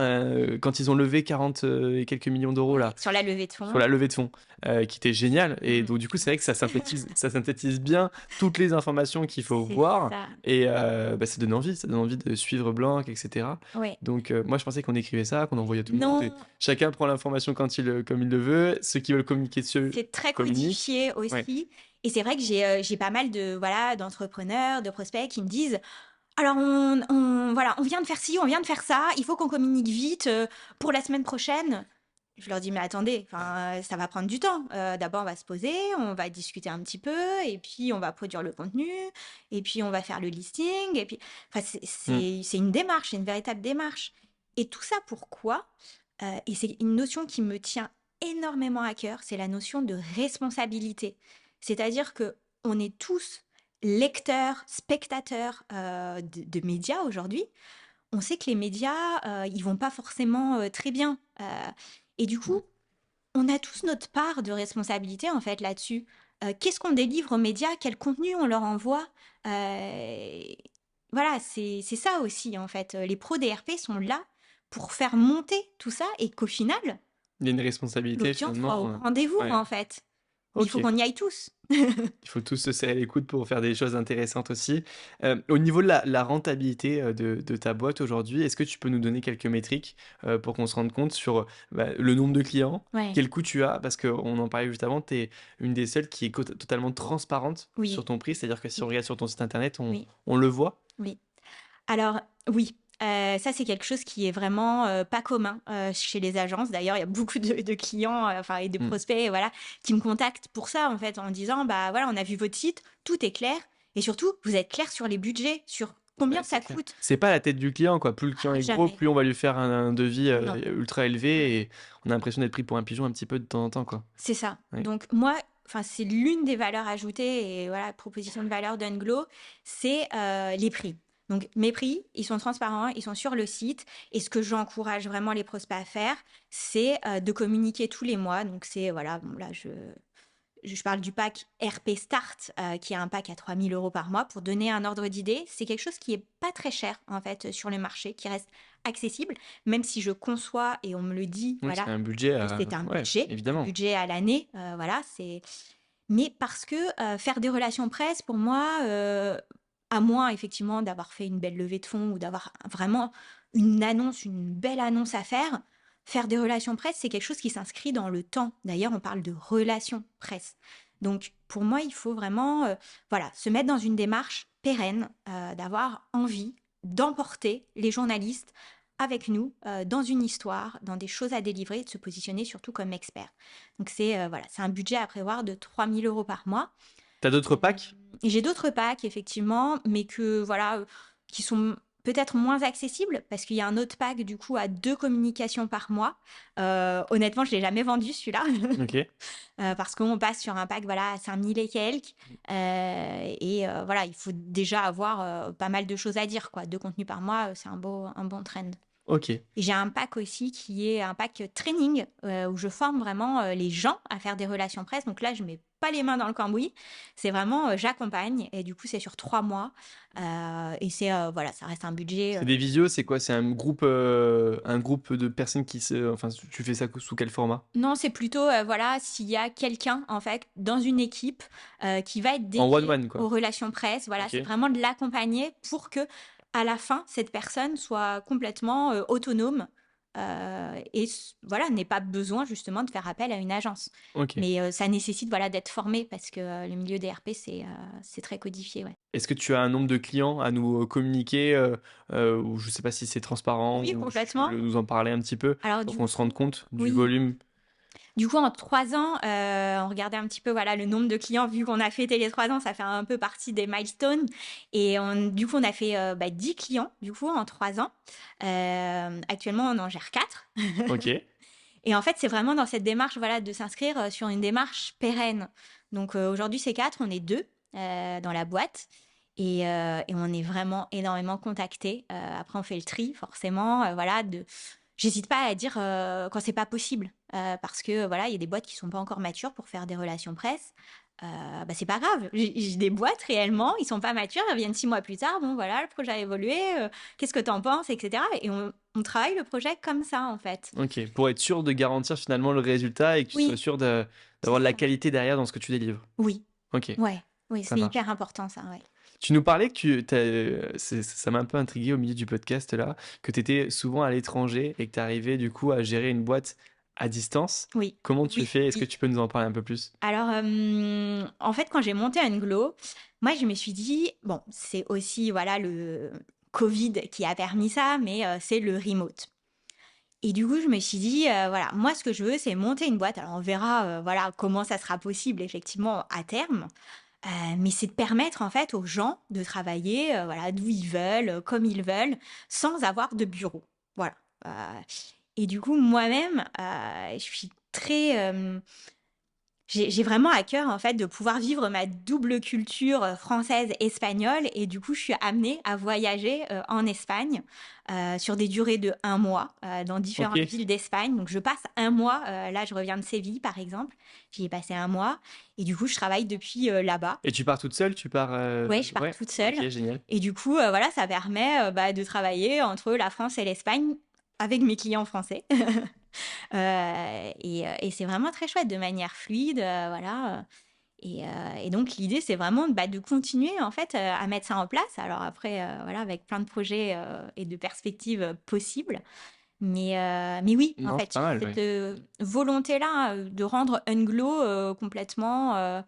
quand ils ont levé 40 et quelques millions d'euros Ouais. là, Sur la levée de sur fonds. la levée de fonds, qui était génial. Et Mhm. donc, du coup, c'est vrai que ça synthétise bien toutes les informations qu'il faut C'est voir. ça. Et ça donne envie de suivre Blanc, etc. Ouais. Donc, moi, je pensais qu'on écrivait ça, qu'on envoyait à tout le monde. Et Non, chacun prend l'information comme il le veut. Ceux qui veulent communiquer dessus c'est très communiquent. codifié Ouais. aussi. Et c'est vrai que j'ai pas mal de voilà d'entrepreneurs, de prospects qui me disent alors voilà, on vient de faire ci, on vient de faire ça, il faut qu'on communique vite pour la semaine prochaine. Je leur dis mais attendez, ça va prendre du temps. D'abord on va se poser, on va discuter un petit peu, et puis on va produire le contenu, et puis on va faire le listing, et puis enfin Mm. c'est une démarche, c'est une véritable démarche. Et tout ça pourquoi? Et c'est une notion qui me tient énormément à cœur, c'est la notion de responsabilité. C'est-à-dire que on est tous lecteurs, spectateurs de médias aujourd'hui. on sait que les médias, ils vont pas forcément, très bien, et du coup, on a tous notre part de responsabilité, en fait, là-dessus. Qu'est-ce qu'on délivre aux médias? Quel contenu on leur envoie? Heu, voilà, c'est ça aussi, en fait. Les pros DRP sont là pour faire monter tout ça et qu'au final, Il y a une responsabilité l'audience soit au finalement. rendez-vous, Ouais. en fait. Mais il faut Ok. qu'on y aille tous. Il faut tous se serrer les coudes pour faire des choses intéressantes aussi. Au niveau de la rentabilité de ta boîte aujourd'hui, est-ce que tu peux nous donner quelques métriques pour qu'on se rende compte sur le nombre de clients, Ouais, quel coût tu as, parce qu'on en parlait juste avant, tu es une des seules qui est totalement transparente sur oui, ton prix, c'est-à-dire que si on oui, regarde sur ton site internet, oui, on le voit. oui. Alors oui, ça c'est quelque chose qui est vraiment, pas commun, chez les agences. D'ailleurs, il y a beaucoup de clients, enfin et de Hmm. prospects, voilà, qui me contactent pour ça, en fait, en disant: «Bah, voilà, on a vu votre site, tout est clair et surtout, vous êtes clair sur les budgets, sur Ouais, combien c'est ça clair. coûte?» C'est pas la tête du client, quoi. Plus le client Ah, est gros, jamais. plus on va lui faire un devis Non. ultra élevé et on a l'impression d'être pris pour un pigeon un petit peu de temps en temps, quoi. C'est ça. Ouais. Donc moi, enfin, c'est l'une des valeurs ajoutées et voilà, proposition de valeur d'Unglo, c'est les prix. Donc mes prix, ils sont transparents, ils sont sur le site. Et ce que j'encourage vraiment les prospects à faire, c'est de communiquer tous les mois. Donc c'est, voilà, bon, là, je parle du pack RP Start, qui est un pack à 3 000 € par mois. Pour donner un ordre d'idée, c'est quelque chose qui est pas très cher, en fait, sur le marché, qui reste accessible, même si je conçois, et on me le dit, Oui, c'est voilà, un budget, que c'est ouais, un évidemment. budget à l'année, voilà, c'est... Mais parce que faire des relations presse, pour moi, à moins effectivement d'avoir fait une belle levée de fonds ou d'avoir vraiment une annonce, une belle annonce à faire, faire des relations presse, c'est quelque chose qui s'inscrit dans le temps. D'ailleurs, on parle de relations presse. Donc, pour moi, il faut vraiment, voilà, se mettre dans une démarche pérenne, d'avoir envie d'emporter les journalistes avec nous dans une histoire, dans des choses à délivrer, et de se positionner surtout comme expert. Donc c'est voilà, c'est un budget à prévoir de 3 000 € par mois. T'as d'autres Euh, packs? et j'ai d'autres packs effectivement, mais que voilà, qui sont peut-être moins accessibles parce qu'il y a un autre pack du coup à 2 communications par mois. Honnêtement, je l'ai jamais vendu celui-là Ok. parce qu'on passe sur un pack voilà à 5 000 et quelques. Voilà, il faut déjà avoir pas mal de choses à dire quoi. 2 contenus par mois, c'est un bon trend. Ok. Et j'ai un pack aussi qui est un pack training où je forme vraiment les gens à faire des relations presse. Donc là, je mets pas les mains dans le cambouis. C'est vraiment, j'accompagne et du coup, c'est sur 3 mois. Et c'est, voilà, ça reste un budget. C'est des visios, c'est quoi? C'est un groupe de personnes Enfin, tu fais ça sous quel format? Non, c'est plutôt, voilà, s'il y a quelqu'un, en fait, dans une équipe qui va être En dédié one-one, aux quoi. relations presse. Voilà, c'est Ok. vraiment de l'accompagner pour que, à la fin, cette personne soit complètement autonome voilà, n'ait pas besoin justement de faire appel à une agence. Ok. Mais ça nécessite voilà, d'être formé parce que le milieu des RP, c'est très codifié. Ouais. Est-ce que tu as un nombre de clients à nous communiquer ou je sais pas si c'est transparent Oui, ou tu complètement. veux nous en parler un petit peu Alors, pour du qu'on se rende coup, compte du oui. volume? Du coup, en 3 ans, on regardait un petit peu voilà, le nombre de clients. Vu qu'on a fêté les 3 ans, ça fait un peu partie des milestones. Et du coup, on a fait 10 clients du coup, en 3 ans. Actuellement, on en gère 4. Ok. Et en fait, c'est vraiment dans cette démarche voilà, de s'inscrire sur une démarche pérenne. Donc aujourd'hui, c'est 4, on est 2 dans la boîte. Et on est vraiment énormément contactés. Après, on fait le tri, forcément. Voilà, j'hésite pas à dire quand c'est pas possible. Parce que voilà, il y a des boîtes qui sont pas encore matures pour faire des relations presse. Bah, c'est pas grave. J'ai des boîtes réellement, ils sont pas matures, elles viennent 6 mois plus tard. Bon, voilà, le projet a évolué. Qu'est-ce que t'en penses, etc. Et on travaille le projet comme ça, en fait. Ok. Pour être sûr de garantir finalement le résultat et que tu sois Oui, sûr c'est d'avoir de la ça. qualité derrière dans ce que tu délivres. Oui, Ok. ouais, oui, Ça c'est marche. hyper important, ça, ouais. Tu nous parlais que ça m'a un peu intrigué au milieu du podcast là, que tu étais souvent à l'étranger et que tu arrivais du coup à gérer une boîte à distance. Oui, Comment tu oui, fais? Est-ce que oui. tu peux nous en parler un peu plus? Alors, en fait, quand j'ai monté Unglo, moi, je me suis dit, bon, c'est aussi, voilà, le Covid qui a permis ça, mais c'est le remote. Et du coup, je me suis dit, voilà, moi, ce que je veux, c'est monter une boîte. Alors, on verra, voilà, comment ça sera possible, effectivement, à terme. Mais c'est de permettre, en fait, aux gens de travailler, voilà, d'où ils veulent, comme ils veulent, sans avoir de bureau. Voilà. Et du coup, moi-même, je suis très... j'ai vraiment à cœur, en fait, de pouvoir vivre ma double culture, française-espagnole et du coup, je suis amenée à voyager, en Espagne, sur des durées de 1 mois, dans différentes Ok. villes d'Espagne. Donc je passe 1 mois, là, je reviens de Séville, par exemple. J'y ai passé 1 mois et du coup, je travaille depuis, là-bas. Et tu pars toute seule? Tu pars... Ouais, je pars Ouais, toute ok, seule génial. et du coup, voilà, ça permet, de travailler entre la France et l'Espagne avec mes clients français. Et c'est vraiment très chouette, de manière fluide, voilà, et donc l'idée, c'est vraiment, de continuer, en fait, à mettre ça en place. Alors après, voilà, avec plein de projets, et de perspectives, possibles. Mais oui, en Non, c'est fait, pas mal, cette, ouais. volonté-là, de rendre Unglo, complètement,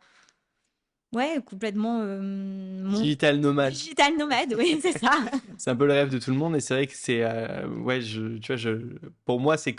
ouais, complètement, mon Digital nomade. digital nomade, oui, c'est ça. C'est un peu le rêve de tout le monde et c'est vrai que c'est ouais tu vois pour moi c'est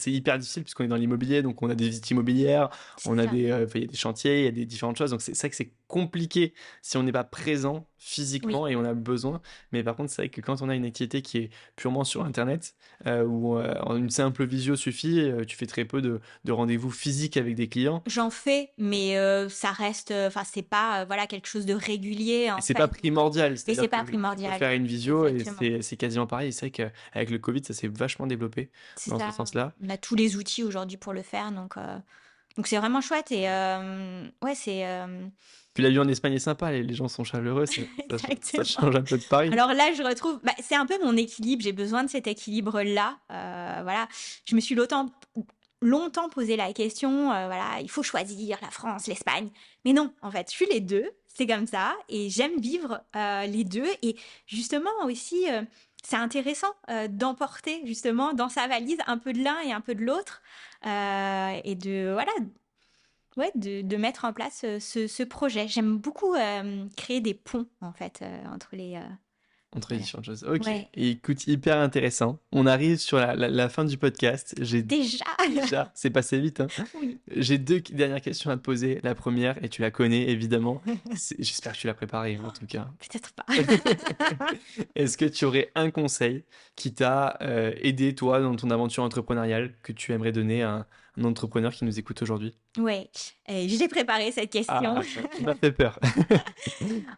hyper difficile puisqu'on est dans l'immobilier donc on a des visites immobilières, C'est on a ça. il y a des chantiers, il y a des différentes choses donc c'est vrai que c'est compliqué si on n'est pas présent Oui. physiquement et on a besoin, mais par contre c'est vrai que quand on a une activité qui est purement sur internet où une simple visio suffit, tu fais très peu de rendez-vous physiques avec des clients. J'en fais, mais ça reste, enfin, c'est pas, voilà, quelque chose de régulier, Et en c'est pas fait. primordial, Et c'est c'est-à-dire que pas tu peux primordial. faire une visio et Exactement. c'est quasiment pareil. Et c'est vrai qu'avec le Covid, ça s'est vachement développé C'est dans ce ça. sens-là. On a tous les outils aujourd'hui pour le faire, donc c'est vraiment chouette et ouais, c'est, Puis la vie en Espagne est sympa, les gens sont chaleureux, ça exactement. change un peu de Paris. Alors là, je retrouve, c'est un peu mon équilibre. J'ai besoin de cet équilibre-là. Voilà, je me suis longtemps posé la question. Voilà, il faut choisir la France, l'Espagne. Mais non, en fait, je suis les deux. C'est comme ça, et j'aime vivre les deux. Et justement aussi, c'est intéressant d'emporter justement dans sa valise un peu de l'un et un peu de l'autre, et de voilà, ouais, de mettre en place ce projet. J'aime beaucoup créer des ponts en fait entre les Entre les voilà. différentes choses. Ok, Ouais, et écoute, hyper intéressant. On arrive sur la fin du podcast. J'ai déjà. déjà, c'est passé vite, hein. Oui. J'ai deux dernières questions à te poser. La première, et tu la connais évidemment, j'espère que tu l'as préparée en tout cas. Peut-être pas. Est-ce que tu aurais un conseil qui t'a aidé, toi, dans ton aventure entrepreneuriale, que tu aimerais donner à un entrepreneur qui nous écoute aujourd'hui? Ouais, j'ai préparé cette question. Ah, tu m'as fait peur.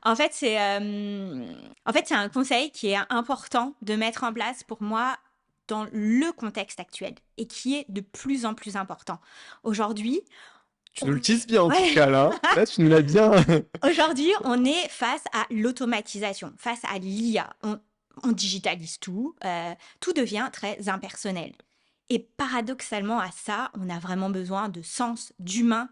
En fait, c'est un conseil qui est important de mettre en place pour moi dans le contexte actuel et qui est de plus en plus important. Aujourd'hui, Tu nous on le est... teases bien en tout Ouais. cas là. Là, tu nous l'as bien. Aujourd'hui, on est face à l'automatisation, face à l'IA. On digitalise tout, tout devient très impersonnel. Et paradoxalement à ça, on a vraiment besoin de sens, d'humain.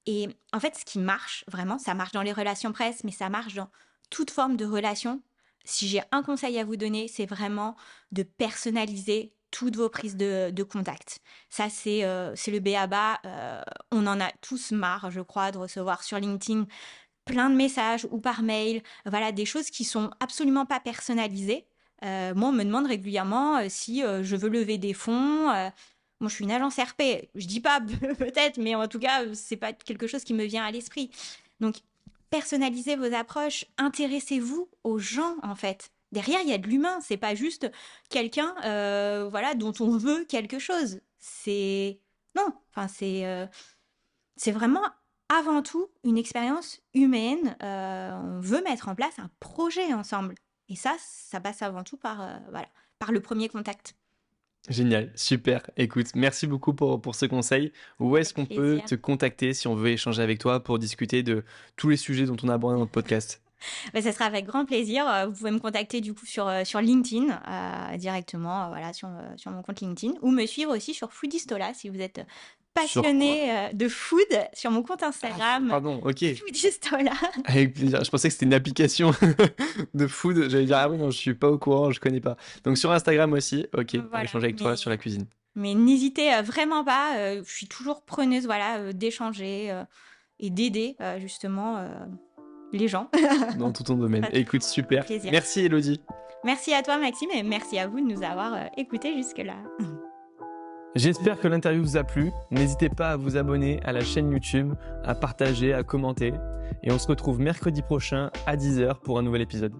Et en fait, ce qui marche vraiment, ça marche dans les relations presse, mais ça marche dans toute forme de relation. Si j'ai un conseil à vous donner, c'est vraiment de personnaliser toutes vos prises de contact. Ça, c'est le b.a.-ba. On en a tous marre, je crois, de recevoir sur LinkedIn plein de messages ou par mail, voilà, des choses qui sont absolument pas personnalisées. Moi, on me demande régulièrement si je veux lever des fonds. Moi, je suis une agence RP. Je dis pas peut-être, mais en tout cas, c'est pas quelque chose qui me vient à l'esprit. Donc, personnalisez vos approches, intéressez-vous aux gens, en fait. Derrière, il y a de l'humain. C'est pas juste quelqu'un, voilà, dont on veut quelque chose. C'est non, enfin c'est vraiment avant tout une expérience humaine. On veut mettre en place un projet ensemble. Et ça passe avant tout par, voilà, par le premier contact. Génial, super. Écoute, merci beaucoup pour ce conseil. Où est-ce Avec qu'on peut plaisir. te contacter si on veut échanger avec toi pour discuter de tous les sujets dont on a abordé dans notre podcast? Bah, ça sera avec grand plaisir. Vous pouvez me contacter du coup sur LinkedIn directement, voilà, sur mon compte LinkedIn, ou me suivre aussi sur Foodistola si vous êtes Sur quoi? passionné de food, sur mon compte Ah, Instagram pardon, ok. Foodistola. Avec plaisir. Je pensais que c'était une application de food. J'allais dire, ah oui, non, je suis pas au courant, je connais pas. Donc sur Instagram aussi, ok, pour Voilà, échanger avec toi sur la cuisine. mais n'hésitez vraiment pas. Je suis toujours preneuse, voilà, d'échanger et d'aider justement les gens. Dans tout ton domaine. Ça fait Écoute, toujours super. plaisir. Merci Elodie. Merci à toi Maxime et merci à vous de nous avoir écoutés jusque-là. J'espère que l'interview vous a plu. N'hésitez pas à vous abonner à la chaîne YouTube, à partager, à commenter. Et on se retrouve mercredi prochain à 10h pour un nouvel épisode.